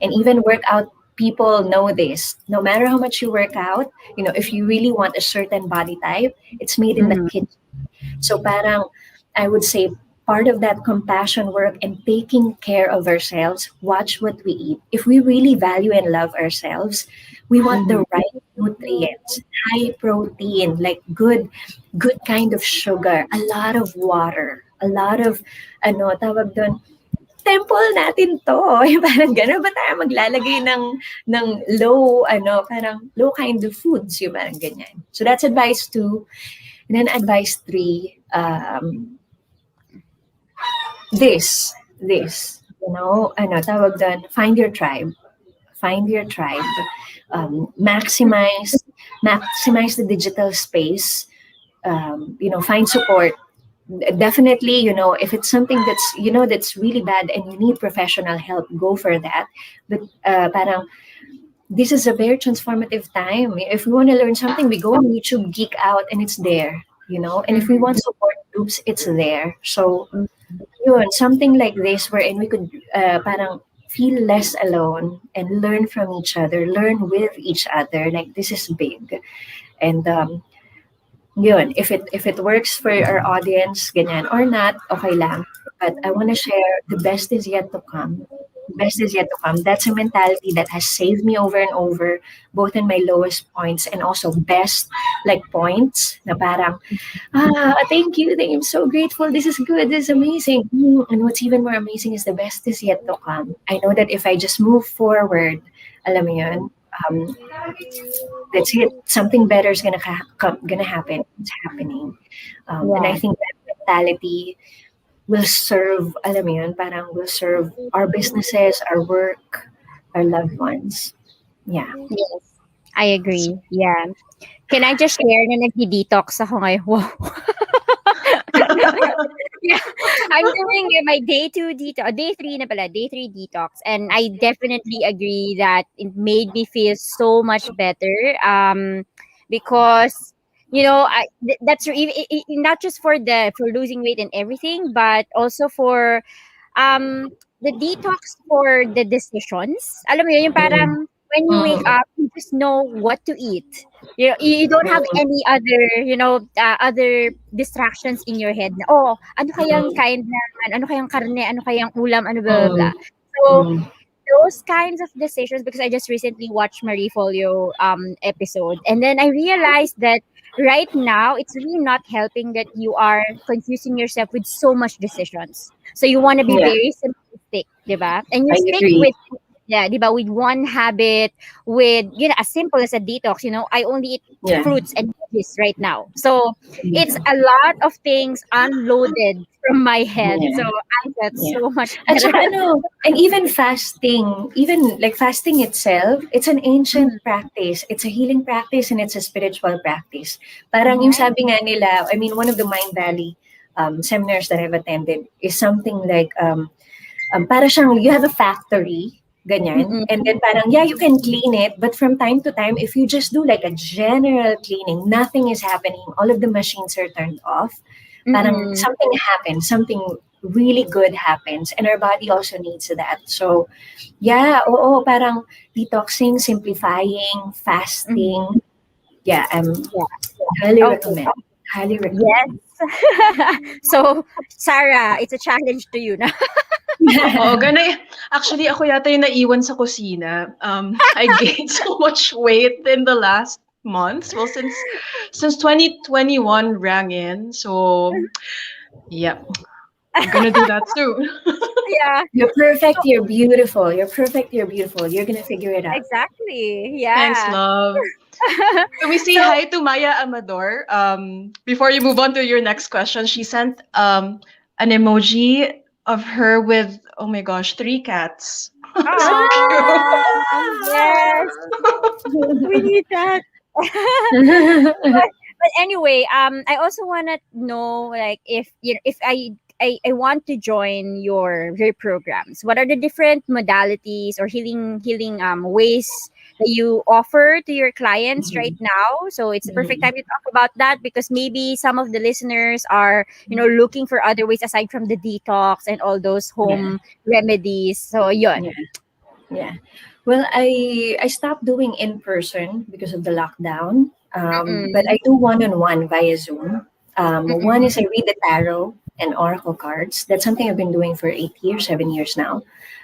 And even work out people know this. No matter how much you work out, if you really want a certain body type, it's made in the Mhm. kitchen. So parang I would say part of that compassion work and taking care of ourselves, watch what we eat. If we really value and love ourselves, we want Mhm. the right nutrients, high protein, like good kind of sugar, a lot of water, a lot of tawag doon, temple natin to. Yung parang gano'n ba tayo maglalagay ng low, parang low kind of foods, yung parang ganyan. So that's advice 2. And then advice 3, this, tawag doon, find your tribe, maximize the digital space, find support. Definitely, if it's something that's really bad and you need professional help, go for that. But parang this is a very transformative time. If we want to learn something, we go on YouTube, geek out, and it's there. And if we Mhm. want support groups, it's there. So Mhm. yun, something like this wherein we could parang feel less alone and learn from each other, learn with each other. Like this is big. And yun, if it works for our audience, ganyan, or not, okay lang. But I want to share the best is yet to come. Best is yet to come. That's a mentality that has saved me over and over, both in my lowest points and also best like points na parang, thank you. I'm so grateful. This is good. This is amazing. And what's even more amazing is the best is yet to come. I know that if I just move forward, alam mo yun, that's it. Something better is gonna happen. It's happening. And I Yeah. think that mentality will serve, alam mo yun, parang will serve our businesses, our work, our loved ones. Yeah. Yes. I agree. Yeah. Can I just share na nagdi-detox ako ngayon? Wow. Yeah, I'm doing my day 2 detox, day 3 na pala, day 3 detox. And I definitely agree that it made me feel so much better. Because, that's not just for losing weight and everything, but also for the detox for the decisions. Alam mo yun, yung parang Mm. when you wake Mm. up, you just know what to eat. You don't have Mm. any other, other distractions in your head na, oh, ano kayang Mm. kind na, ano kayang karne, ano kayang ulam, ano blah, blah, Mm. blah. So, Mm. those kinds of decisions, because I just recently watched Marie Folio episode, and then I realized that right now it's really not helping that you are confusing yourself with so much decisions. So you want to be Yeah, very simplistic, diba? And you I stick agree. with, yeah, diba, with one habit, with, as simple as a detox. I only eat Yeah. fruits and veggies right now. So it's Yeah. a lot of things unloaded from my head. So Yeah. I felt Yeah. so much At better. saka and even fasting, even like fasting itself, it's an ancient practice. It's a healing practice and it's a spiritual practice. Parang yung Right. sabi nga nila, I mean, one of the Mind Valley seminars that I've attended is something like, para siyang, you have a factory, ganyan, Mm-mm. and then parang, yeah, you can clean it, but from time to time, if you just do like a general cleaning, nothing is happening, all of the machines are turned off, parang Mm-mm. something happens, something really good happens, and our body also needs that. So, yeah, oo, parang detoxing, simplifying, Mhm. fasting, yeah, Yeah. highly Okay. recommend. Highly Yes. recommend. So, Sarah, it's a challenge to you na. Oo, actually, ako yata yung naiwan sa kusina. I gained so much weight in the last months. Well, since 2021 rang in. So, yeah, I'm gonna do that soon. Yeah, You're perfect, you're beautiful. You're perfect, you're beautiful. You're gonna figure it out. exactly. Thanks, Yeah. love. Can we say So, hi to Maya Amador? Before you move on to your next question, she sent an emoji of her with, oh my gosh, 3 cats. So cute. yes, we need that. But anyway, I also want to know, like, if if I want to join your programs, what are the different modalities or healing ways that you offer to your clients right now? So it's the perfect time to talk about that, because maybe some of the listeners are, looking for other ways aside from the detox and all those Yeah, home remedies. So yun. yeah, yeah. Well, I stopped doing in person because of the lockdown. But Mm-mm. I do one-on-one via Zoom. One Mm-mm. is I read the tarot and oracle cards. That's something I've been doing for 8 years, 7 years now.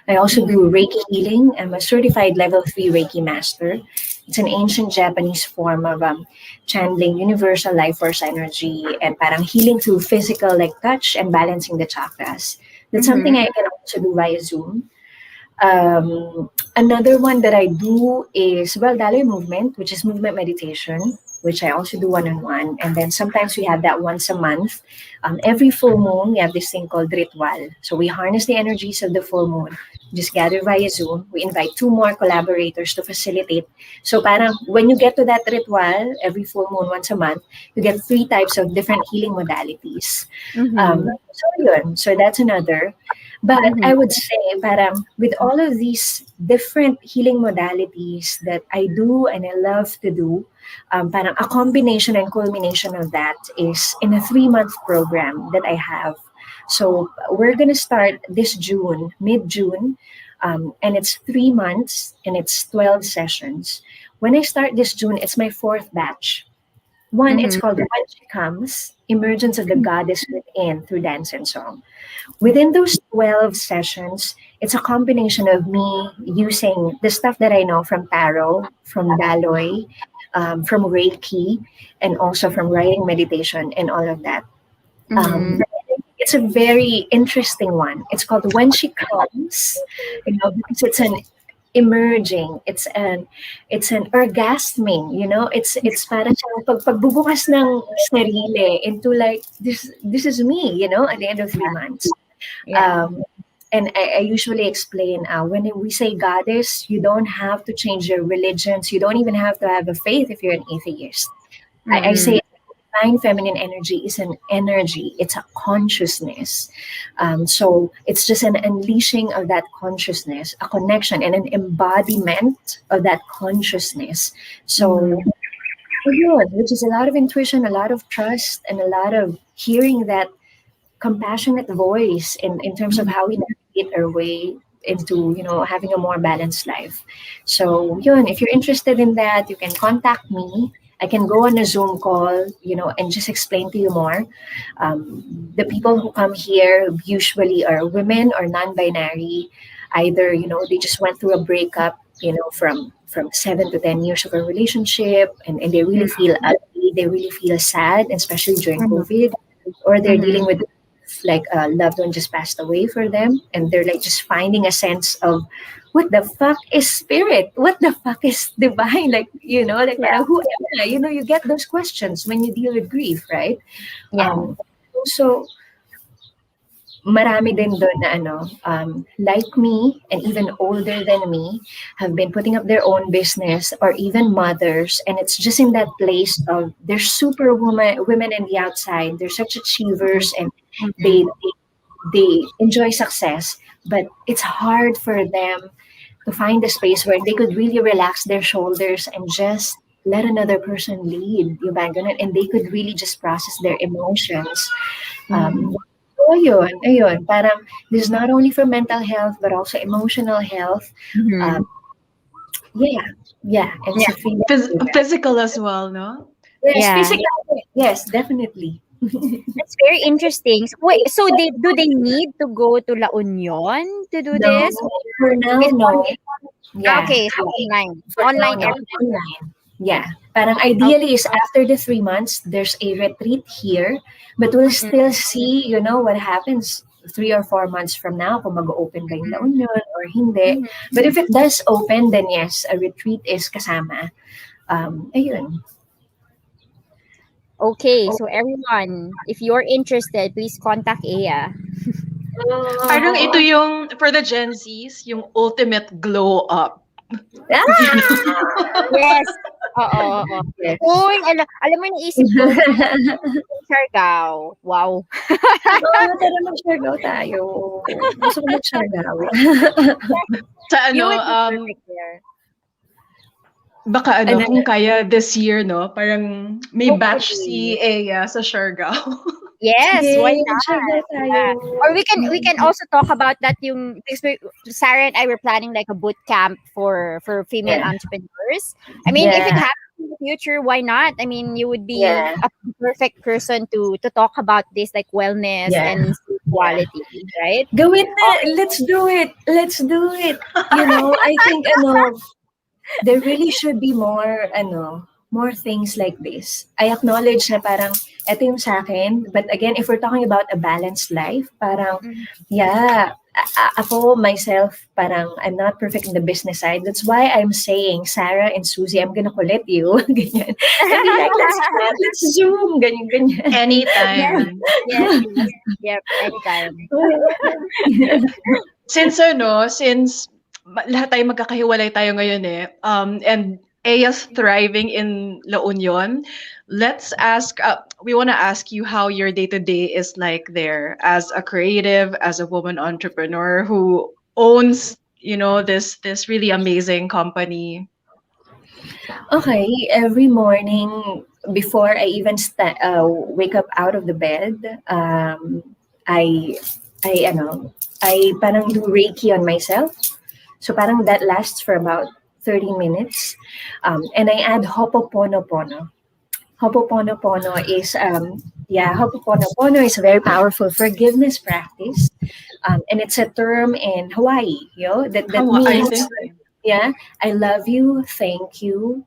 I also Mm-mm. do Reiki healing. I'm a certified level 3 Reiki master. It's an ancient Japanese form of channeling universal life force energy and parang healing through physical like touch and balancing the chakras. That's something Mm-hmm. I can also do via Zoom. Another one that I do is, well, Daloy Movement, which is movement meditation, which I also do one-on-one. And then sometimes we have that once a month. Every full moon, we have this thing called ritual. So we harness the energies of the full moon, just gather via Zoom. We invite two more collaborators to facilitate. So parang when you get to that ritual, every full moon once a month, you get three types of different healing modalities. Mm-hmm. So yun. So that's another. But I would say, parang with all of these different healing modalities that I do and I love to do, parang a combination and culmination of that is in a 3 month program that I have. So we're gonna start this June, mid-June, and it's 3 months and it's 12 sessions. When I start this June, it's my fourth batch. One, it's Mm-hmm. called When She Comes, Emergence of the Goddess Within through dance and song. Within those 12 sessions, it's a combination of me using the stuff that I know from tarot, from Daloy, from Reiki, and also from writing meditation and all of that. Mm-hmm. It's a very interesting one. It's called When She Comes, because it's an emerging, it's an orgasming, it's para siyang pagbubukas ng sarili into like this is me, at the end of 3 months. Yeah. Um, and I usually explain when we say goddess, you don't have to change your religions. You don't even have to have a faith if you're an atheist. I Mm-mm. say divine feminine energy is an energy, it's a consciousness. So it's just an unleashing of that consciousness, a connection and an embodiment of that consciousness. So, Mm-hmm. yun, which is a lot of intuition, a lot of trust, and a lot of hearing that compassionate voice in terms of how we navigate our way into having a more balanced life. So yun, if you're interested in that, you can contact me. I can go on a Zoom call, and just explain to you more. The people who come here usually are women or non-binary. Either they just went through a breakup, from 7 to 10 years of a relationship, and they really feel ugly, they really feel sad, especially during Mm-hmm. COVID, or they're Mm-hmm. dealing with like a loved one just passed away for them, and they're like just finding a sense of what the fuck is spirit, what the fuck is divine, like like Yeah. parang who am I, you get those questions when you deal with grief, right? Yeah. So marami din doon na like me and even older than me have been putting up their own business, or even mothers, and it's just in that place of they're super women in the outside, they're such achievers, and Mm-hmm. they enjoy success, but it's hard for them to find a space where they could really relax their shoulders and just let another person lead, yung ba, ganun, and they could really just process their emotions. Mm-hmm. So ayun, parang this is not only for mental health but also emotional health. Mm-hmm. Um, yeah, yeah, and it's Yeah. a female program. Physical as well, no? Yes, Yeah. physical. Yes, definitely. That's very interesting. So, wait, so they need to go to La Union to do No, this? for now, It's no. only Yeah, okay, so online. for now, Online no. everything. Online. Yeah. Parang Okay. ideally is after the 3 months, there's a retreat here, but we'll Mm-mm. still see, what happens 3 or 4 months from now, kung mag-open ba yung La Union or hindi. Mhm. But if it does open, then yes, a retreat is kasama. Ayun. Okay, so everyone, if you're interested, please contact Ea. Parang ito yung, for the Gen Zs, yung ultimate glow up. Ah! Yes. Oo, oo. Yes. Uy, alam mo, naisip ko, Siargao. Wow. Oo, tara mag-Siargao tayo. Gusto ko mag-Siargao. Sa You ano, would be perfect there. baka ano, Ano kung kaya this year, no? Parang may batch Hopefully. si Ea sa Siargao. Yes, Sige, why mag-share daw not? tayo. Yeah. Or we can also talk about that yung because Sarah and I were planning like a boot camp for female Yeah. entrepreneurs. I mean, if it Yeah. happens in the future, why not? I mean, you would be Yeah. a perfect person to talk about this like wellness Yeah. and Yeah. spirituality, right? Gawin na. Okay. Let's do it. Let's do it. I think there really should be more things like this. I acknowledge na parang eto yung sa akin, but again, if we're talking about a balanced life, parang Mhm. yeah, ako myself, parang I'm not perfect in the business side. That's why I'm saying, Sarah and Susie, I'm gonna call you, ganyan. And be like, let's chat, let's Zoom, ganyan, ganyan. Yes, Anytime. yes, yes. Yep, anytime. Since lahat tayo magkakahiwalay tayo ngayon and Ea's thriving in La Union, we want to ask you how your day-to-day is like there as a creative, as a woman entrepreneur who owns, this really amazing company. Okay, every morning before I even wake up out of the bed, I I parang do Reiki on myself. So parang that lasts for about 30 minutes. And I add Hopoponopono. Hopoponopono is a very powerful forgiveness practice. And it's a term in Hawaii, that How I means, see. yeah, I love you, thank you,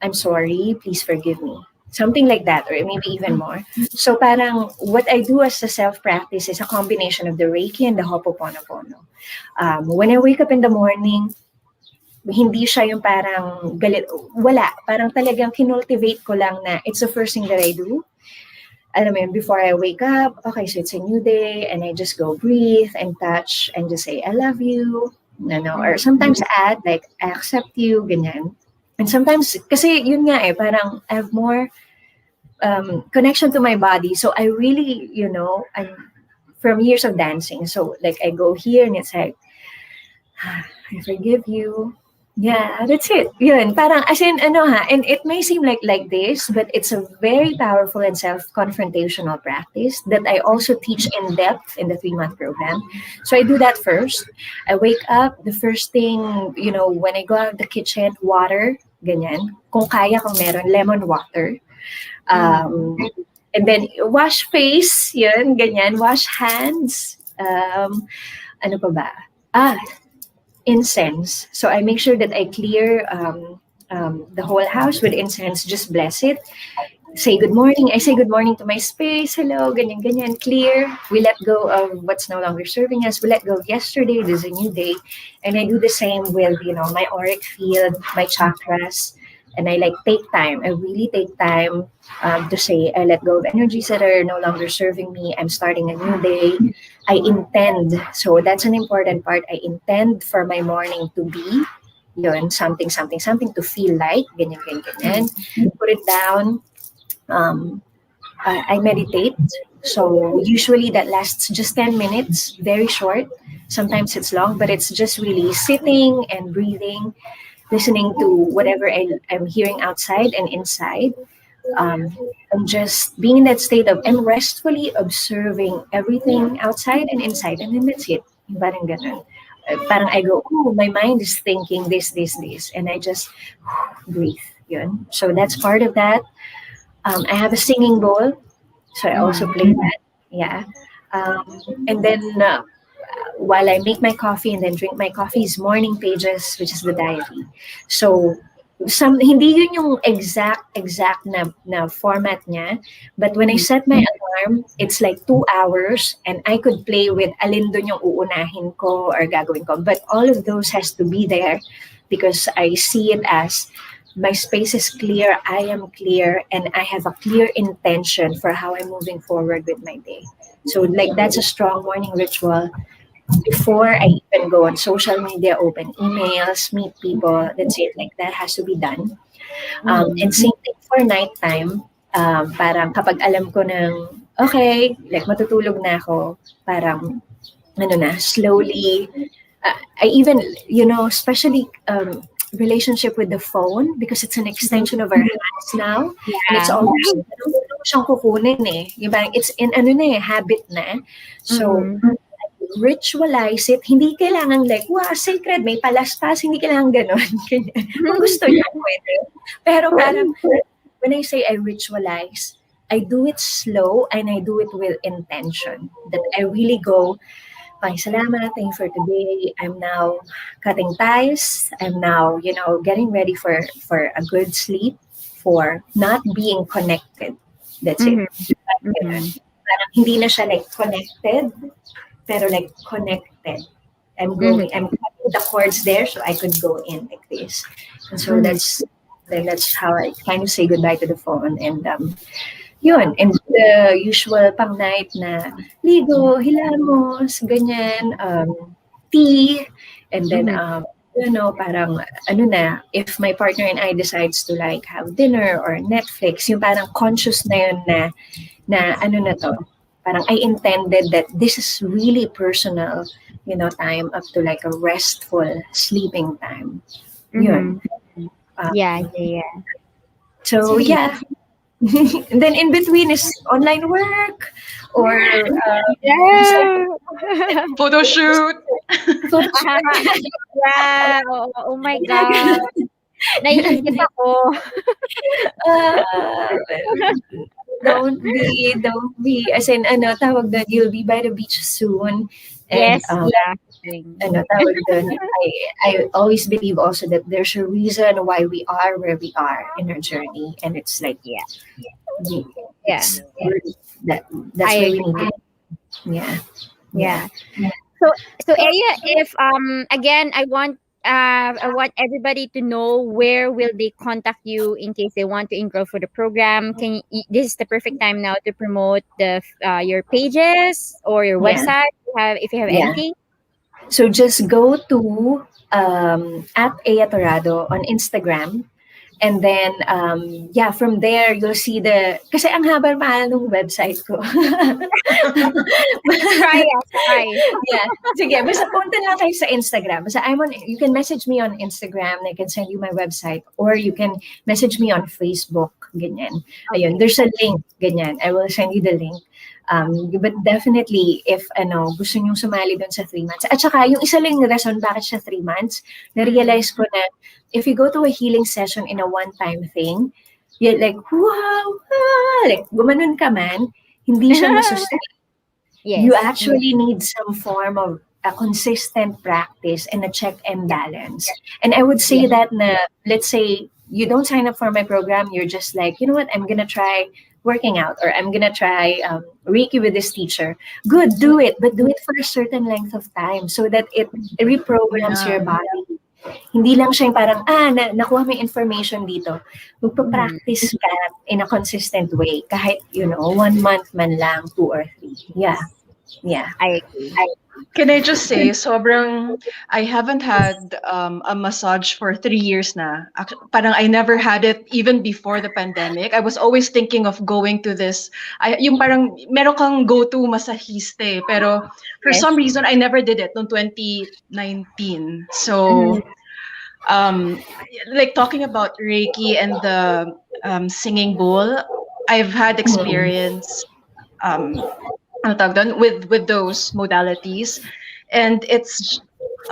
I'm sorry, please forgive me. Something like that, or maybe even more. So parang what I do as a self-practice is a combination of the Reiki and the Hopoponopono. When I wake up in the morning, hindi siya yung parang galit. Wala. Parang talagang kinultivate ko lang na it's the first thing that I do. Alam mo yun, before I wake up, okay, so it's a new day, and I just go breathe and touch and just say, I love you. Or sometimes add, like, I accept you, ganyan. And sometimes, kasi yun nga parang I have more connection to my body. So I really, I'm from years of dancing. So like I go here and it's like, I forgive you. Yeah, that's it. Yun, parang as in and it may seem like this, but it's a very powerful and self-confrontational practice that I also teach in depth in the 3-month program. So I do that first. I wake up, the first thing, when I go out of the kitchen, water, ganyan. Kung kaya, kung meron, lemon water. And then wash face, yun, ganyan. Wash hands. Ano pa ba? Incense. So I make sure that I clear the whole house with incense. Just bless it. Say good morning. I say good morning to my space. Hello, ganyan, ganyan. Clear. We let go of what's no longer serving us. We let go of yesterday. There's a new day. And I do the same with, my auric field, my chakras. And I take time. I really take time to say I let go of energies that are no longer serving me. I'm starting a new day. I intend. So that's an important part. I intend for my morning to be yun, something, something, something to feel like. Ganyan, ganyan, ganyan. Put it down. I meditate. So usually that lasts just 10 minutes, very short. Sometimes it's long, but it's just really sitting and breathing, listening to whatever I'm hearing outside and inside. And just being in that state of I'm restfully observing everything outside and inside, and then that's it. Parang ganun. Parang I go, oh, my mind is thinking this, and I just breathe. Yun. So that's part of that. I have a singing bowl, so I also play that. Yeah. And then while I make my coffee and then drink my coffee is morning pages, which is the diary. So hindi yun yung exact na format niya, but when I set my alarm, it's like 2 hours and I could play with alin dun yung uunahin ko or gagawin ko. But all of those has to be there because I see it as my space is clear, I am clear, and I have a clear intention for how I'm moving forward with my day. So that's a strong morning ritual. Before I even go on social media, open emails, meet people, that's it. That has to be done. And same thing for nighttime. Parang kapag alam ko ng, okay, matutulog na ako, parang, slowly. I even, especially relationship with the phone because it's an extension of our hands now. And it's Yeah. almost mo siyang kukunin eh. Yung parang it's in ano na eh, habit na. So, Mm-mm. ritualize it. Hindi kailangan like, wow, sacred, may palaspas. Hindi kailangan ganon. Kung gusto niyo, pwede. Pero parang, when I say I ritualize, I do it slow and I do it with intention. That I really go, okay, salamat, thank you for today. I'm now cutting ties. I'm now, getting ready for a good sleep, for not being connected. That's it. Mhm. Ganun. Mhm. Parang hindi na siya like connected, pero like connected. Mhm. I'm cutting the cords there so I could go in like this. And so Mhm. that's how I kind of say goodbye to the phone. And yun, and the usual pang night na ligo, hilamos, ganyan, tea, and then, Mhm. parang, ano na, if my partner and I decides to like have dinner or Netflix, yung parang conscious na yun na ano na to, parang I intended that this is really personal, time up to like a restful sleeping time. Yun. Mhm. Yeah, yeah, yeah. So, Sweet. yeah, and then in between is online work or Yeah. Photo shoot. Yeah. Oh, oh my God. Naiingit ako. uh, don't be, as in, ano, tawag doon, you'll be by the beach soon. And, Yes, yeah. Thing. ano, tawag doon, I always believe also that there's a reason why we are where we are in our journey. And it's like, Yeah. Yeah. it's that that's I where we agree. need it. Yeah. Yeah. Yeah. So so Aya, if again I want everybody to know where will they contact you in case they want to enroll for the program. This is the perfect time now to promote the your pages or your Yeah. website if you have Yeah. anything. So just go to at Ea Torrado on Instagram. And then, yeah, from there, you'll see kasi ang haba pa nung website ko. Try yes, try. Yeah. Sige, basta punta lang kayo sa Instagram. Basta you can message me on Instagram, I can send you my website, or you can message me on Facebook, ganyan. Ayun, there's a link, ganyan. I will send you the link. But definitely, if gusto nyo sumali dun sa 3 months. At saka, yung isa lang reason bakit siya 3 months, na-realize ko na if you go to a healing session in a one-time thing, you're like, wow, like, gumanon ka man, hindi siya masustain. You Yes. actually need some form of a consistent practice and a check and balance. And I would say that let's say you don't sign up for my program, you're just like, you know what, I'm gonna try working out or I'm gonna try Reiki with this teacher. Good, do it, but do it for a certain length of time so that it reprograms your body. Hindi lang siya yung parang, nakuha mo yung information dito. Magpa-practice ka in a consistent way. Kahit, 1 month man lang, 2 or 3. Yeah. Yeah. I agree. Can I just say, I haven't had a massage for 3 years na. Parang I never had it even before the pandemic. I was always thinking of going to this. Yung parang meron kang go-to masahiste. Pero for Yes. some reason, I never did it noong 2019. So, like talking about Reiki and the singing bowl, I've had experience ano tawag doon, with those modalities, and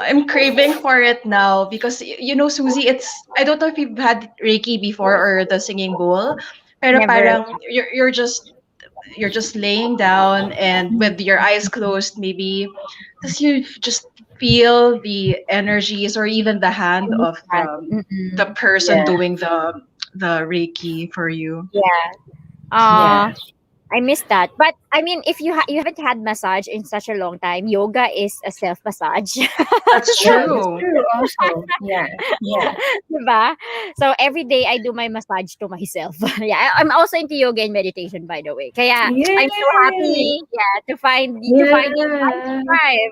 I'm craving for it now because Susie, I don't know if you've had Reiki before or the singing bowl, pero Never. parang you're just laying down and with your eyes closed maybe, because you just feel the energies or even the hand of the Mm-mm. person Yeah. doing the Reiki for you. Yeah. Yeah. I miss that. But I mean, if you haven't had massage in such a long time, yoga is a self massage. That's Yeah, that's true. true also. Yeah. Yeah. Diba? So every day I do my massage to myself. Yeah, I'm also into yoga and meditation, by the way. Kaya I'm so Yay! happy, yeah, to find you Yeah. 5.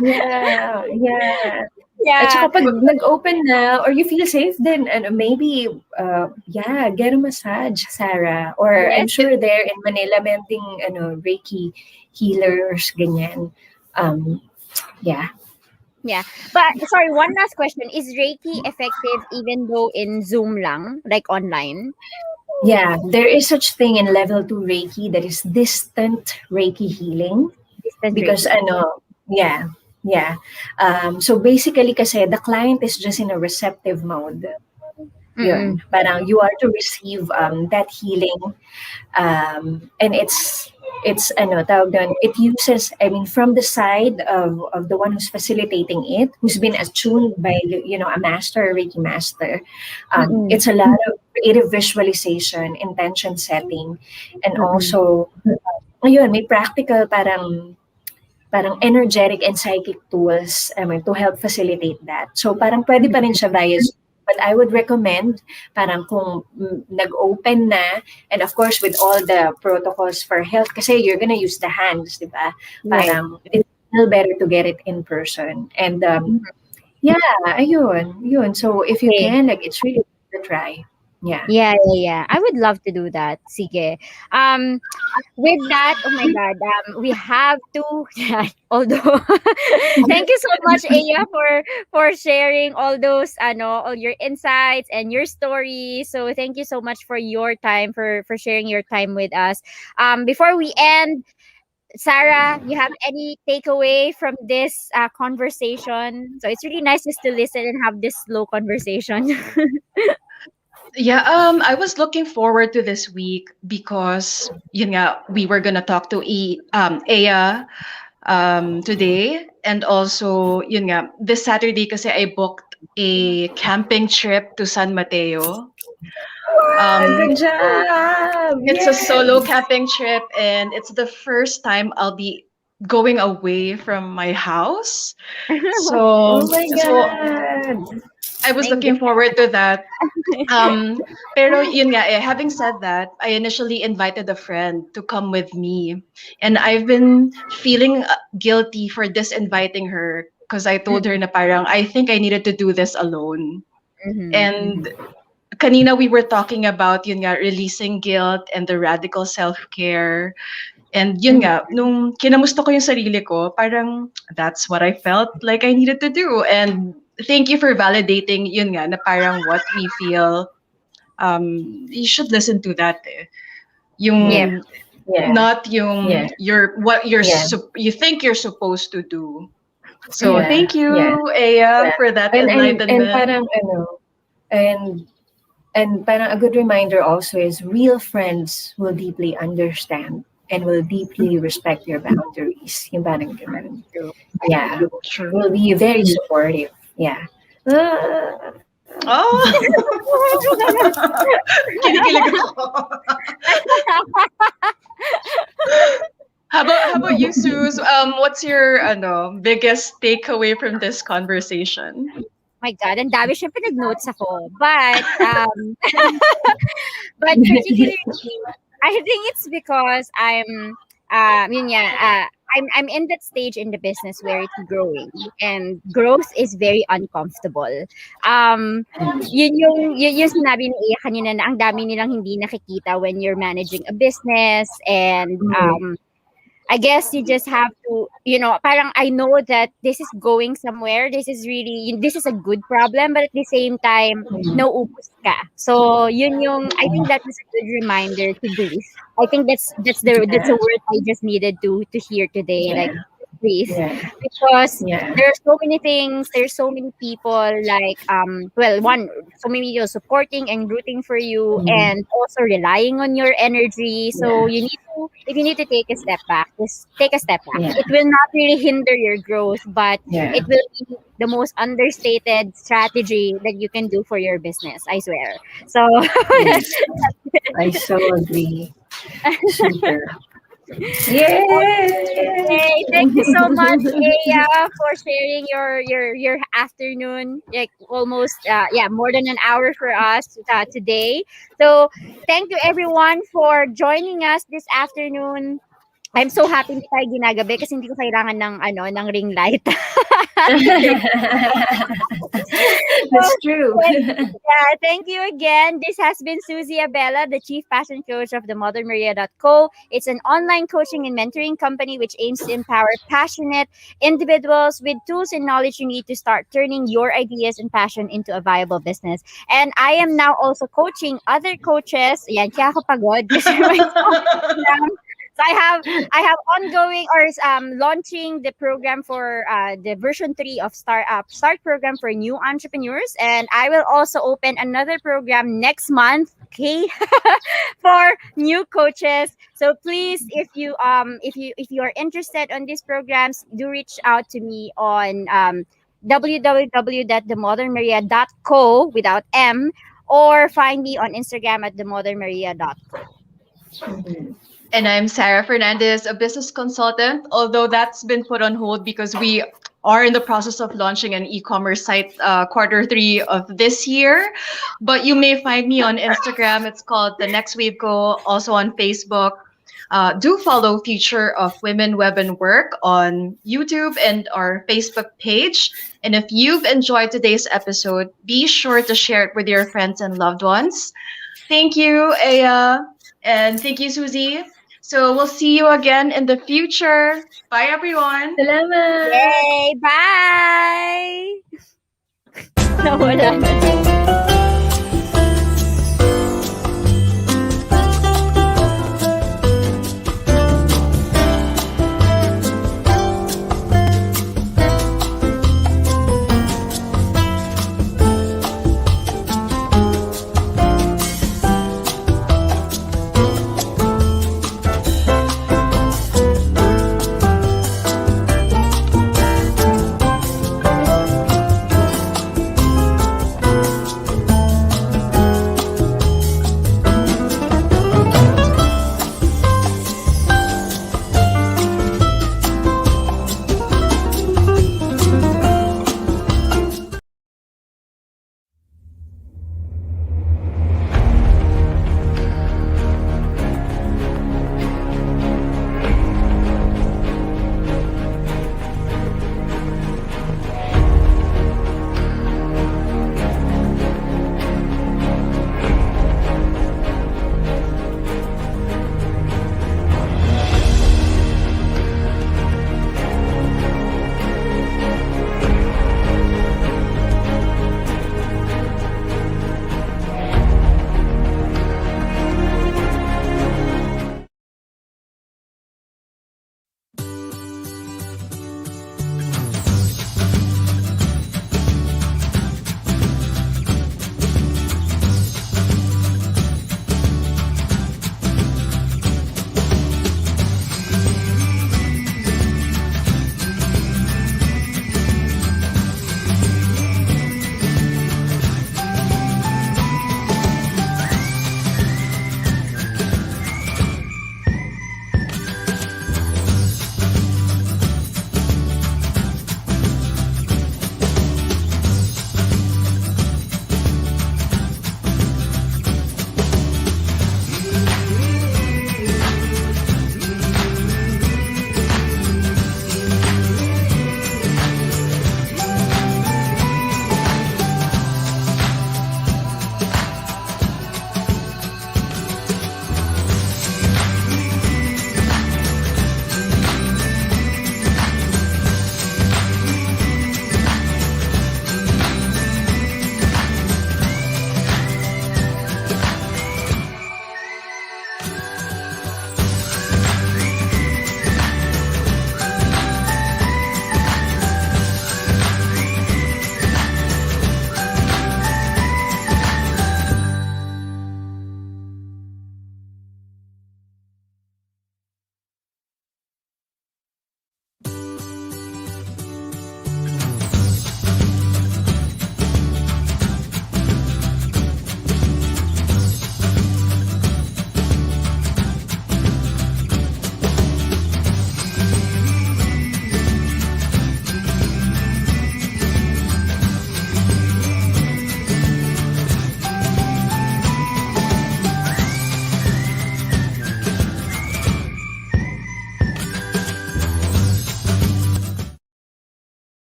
Yeah. Yeah. At Yeah. saka pag nag-open na or you feel safe, then maybe, yeah, get a massage, Sarah. Or I'm Yes. sure there in Manila, meron ding Reiki healers, ganyan. Yeah. Yeah. But sorry, one last question. Is Reiki effective even though in Zoom lang, like online? Yeah, there is such thing in level 2 Reiki that is distant Reiki healing Distant because Reiki. yeah, yeah. So basically kasi the client is just in a receptive mode. Mm-mm. Yun, parang you are to receive that healing, and it's ano tawag doon, it uses, I mean, from the side of the one who's facilitating it, who's been attuned by a master, a Reiki master. Mm-mm. It's a lot of creative visualization, intention setting, and Mm-mm. also ayun, may practical parang energetic and psychic tools, I mean, to help facilitate that. So parang pwede pa rin siya via Zoom. But I would recommend parang kung nag-open na, and of course with all the protocols for health, kasi you're gonna use the hands, di ba? Right. Parang it's still better to get it in person. And yeah, ayun, yun. So if you Okay. can, like, it's really worth a try. Yeah. Yeah, yeah, yeah. I would love to do that. Sige. Um, with that, oh my God, we have to. Although, thank you so much, Aya, for sharing all those, all your insights and your stories. So thank you so much for your time, for sharing your time with us. Before we end, Sarah, you have any takeaway from this conversation? So it's really nice just to listen and have this slow conversation. Yeah, I was looking forward to this week because yun nga, we were gonna talk to Aya today, and also yun nga, this Saturday kasi I booked a camping trip to San Mateo. Wow, Um, good job! it's a solo Yes! camping trip, and it's the first time I'll be going away from my house. Oh So, my so God! I was My looking God. forward to that. Pero yun nga, having said that, I initially invited a friend to come with me. And I've been feeling guilty for disinviting her because I told her na parang, I think I needed to do this alone. Mhm, And mhm. kanina we were talking about yun nga, releasing guilt and the radical self-care. And yun Mhm. nga, nung kinamusta ko yung sarili ko, parang that's what I felt like I needed to do. And thank you for validating yun nga, na parang what we feel, you should listen to that. Eh. Yep. Yung, Yeah. not yung, Yeah. what Yeah. you think you're supposed to do. So Mhm. Yeah. thank Yeah. you, Aya, Yeah. for that And enlightenment. parang and and parang a good reminder also is real friends will deeply understand and will deeply respect your boundaries. Yung parang ganun. True. Yeah. True. Will be very supportive. Yeah. Ah. Oh! Kinikilig ako. How about you, Suze? What's your biggest takeaway from this conversation? My God, ang dami siyempre nag-notes ako. But particularly, I think it's because yun nga, I'm in that stage in the business where it's growing, and growth is very uncomfortable. Yun yung sinabi ni Iya kanina na ang dami nilang hindi nakikita when you're managing a business, and I guess you just have to, parang I know that this is going somewhere. This is a good problem, but at the same time, nauubos ka. So, I think that is a good reminder to breathe. I think that's a Yeah. word I just needed to hear today. Like, Yeah. breathe. Yeah. Because Yeah. there are so many things, there's so many people, like, well, one, so many people supporting and rooting for you, Mhm. and also relying on your energy. So Yeah. if you need to take a step back, just take a step back. Yeah. It will not really hinder your growth, but Yeah. it will be the most understated strategy that you can do for your business, I swear. So, Yes. I so agree. Super. Yay! hey, thank you so much, Aya, for sharing your afternoon, like almost more than an hour for us today. So thank you everyone for joining us this afternoon. I'm so happy hindi tayo ginagabi kasi hindi ko kailangan ng ng ring light. That's true. Yeah, thank you again. This has been Susie Abella, the Chief Passion Coach of the ModernMaria.co. It's an online coaching and mentoring company which aims to empower passionate individuals with tools and knowledge you need to start turning your ideas and passion into a viable business. And I am now also coaching other coaches. Yan, kaya ako pagod kasi may program. So I have ongoing or launching the program for the version 3 of start program for new entrepreneurs, and I will also open another program next month. Okay, for new coaches. So please, if you are interested on these programs, do reach out to me on www.themodernmaria.co without M, or find me on Instagram at themodernmaria.co. Mhm. And I'm Sarah Fernandez, a business consultant, although that's been put on hold because we are in the process of launching an e-commerce site quarter 3 of this year. But you may find me on Instagram. It's called The Next Wave Go, also on Facebook. Do follow Future of Women Web and Work on YouTube and our Facebook page. And if you've enjoyed today's episode, be sure to share it with your friends and loved ones. Thank you, Aya, and thank you, Susie. So we'll see you again in the future. Bye, everyone. Salamat! Yay! Bye! Nawala na.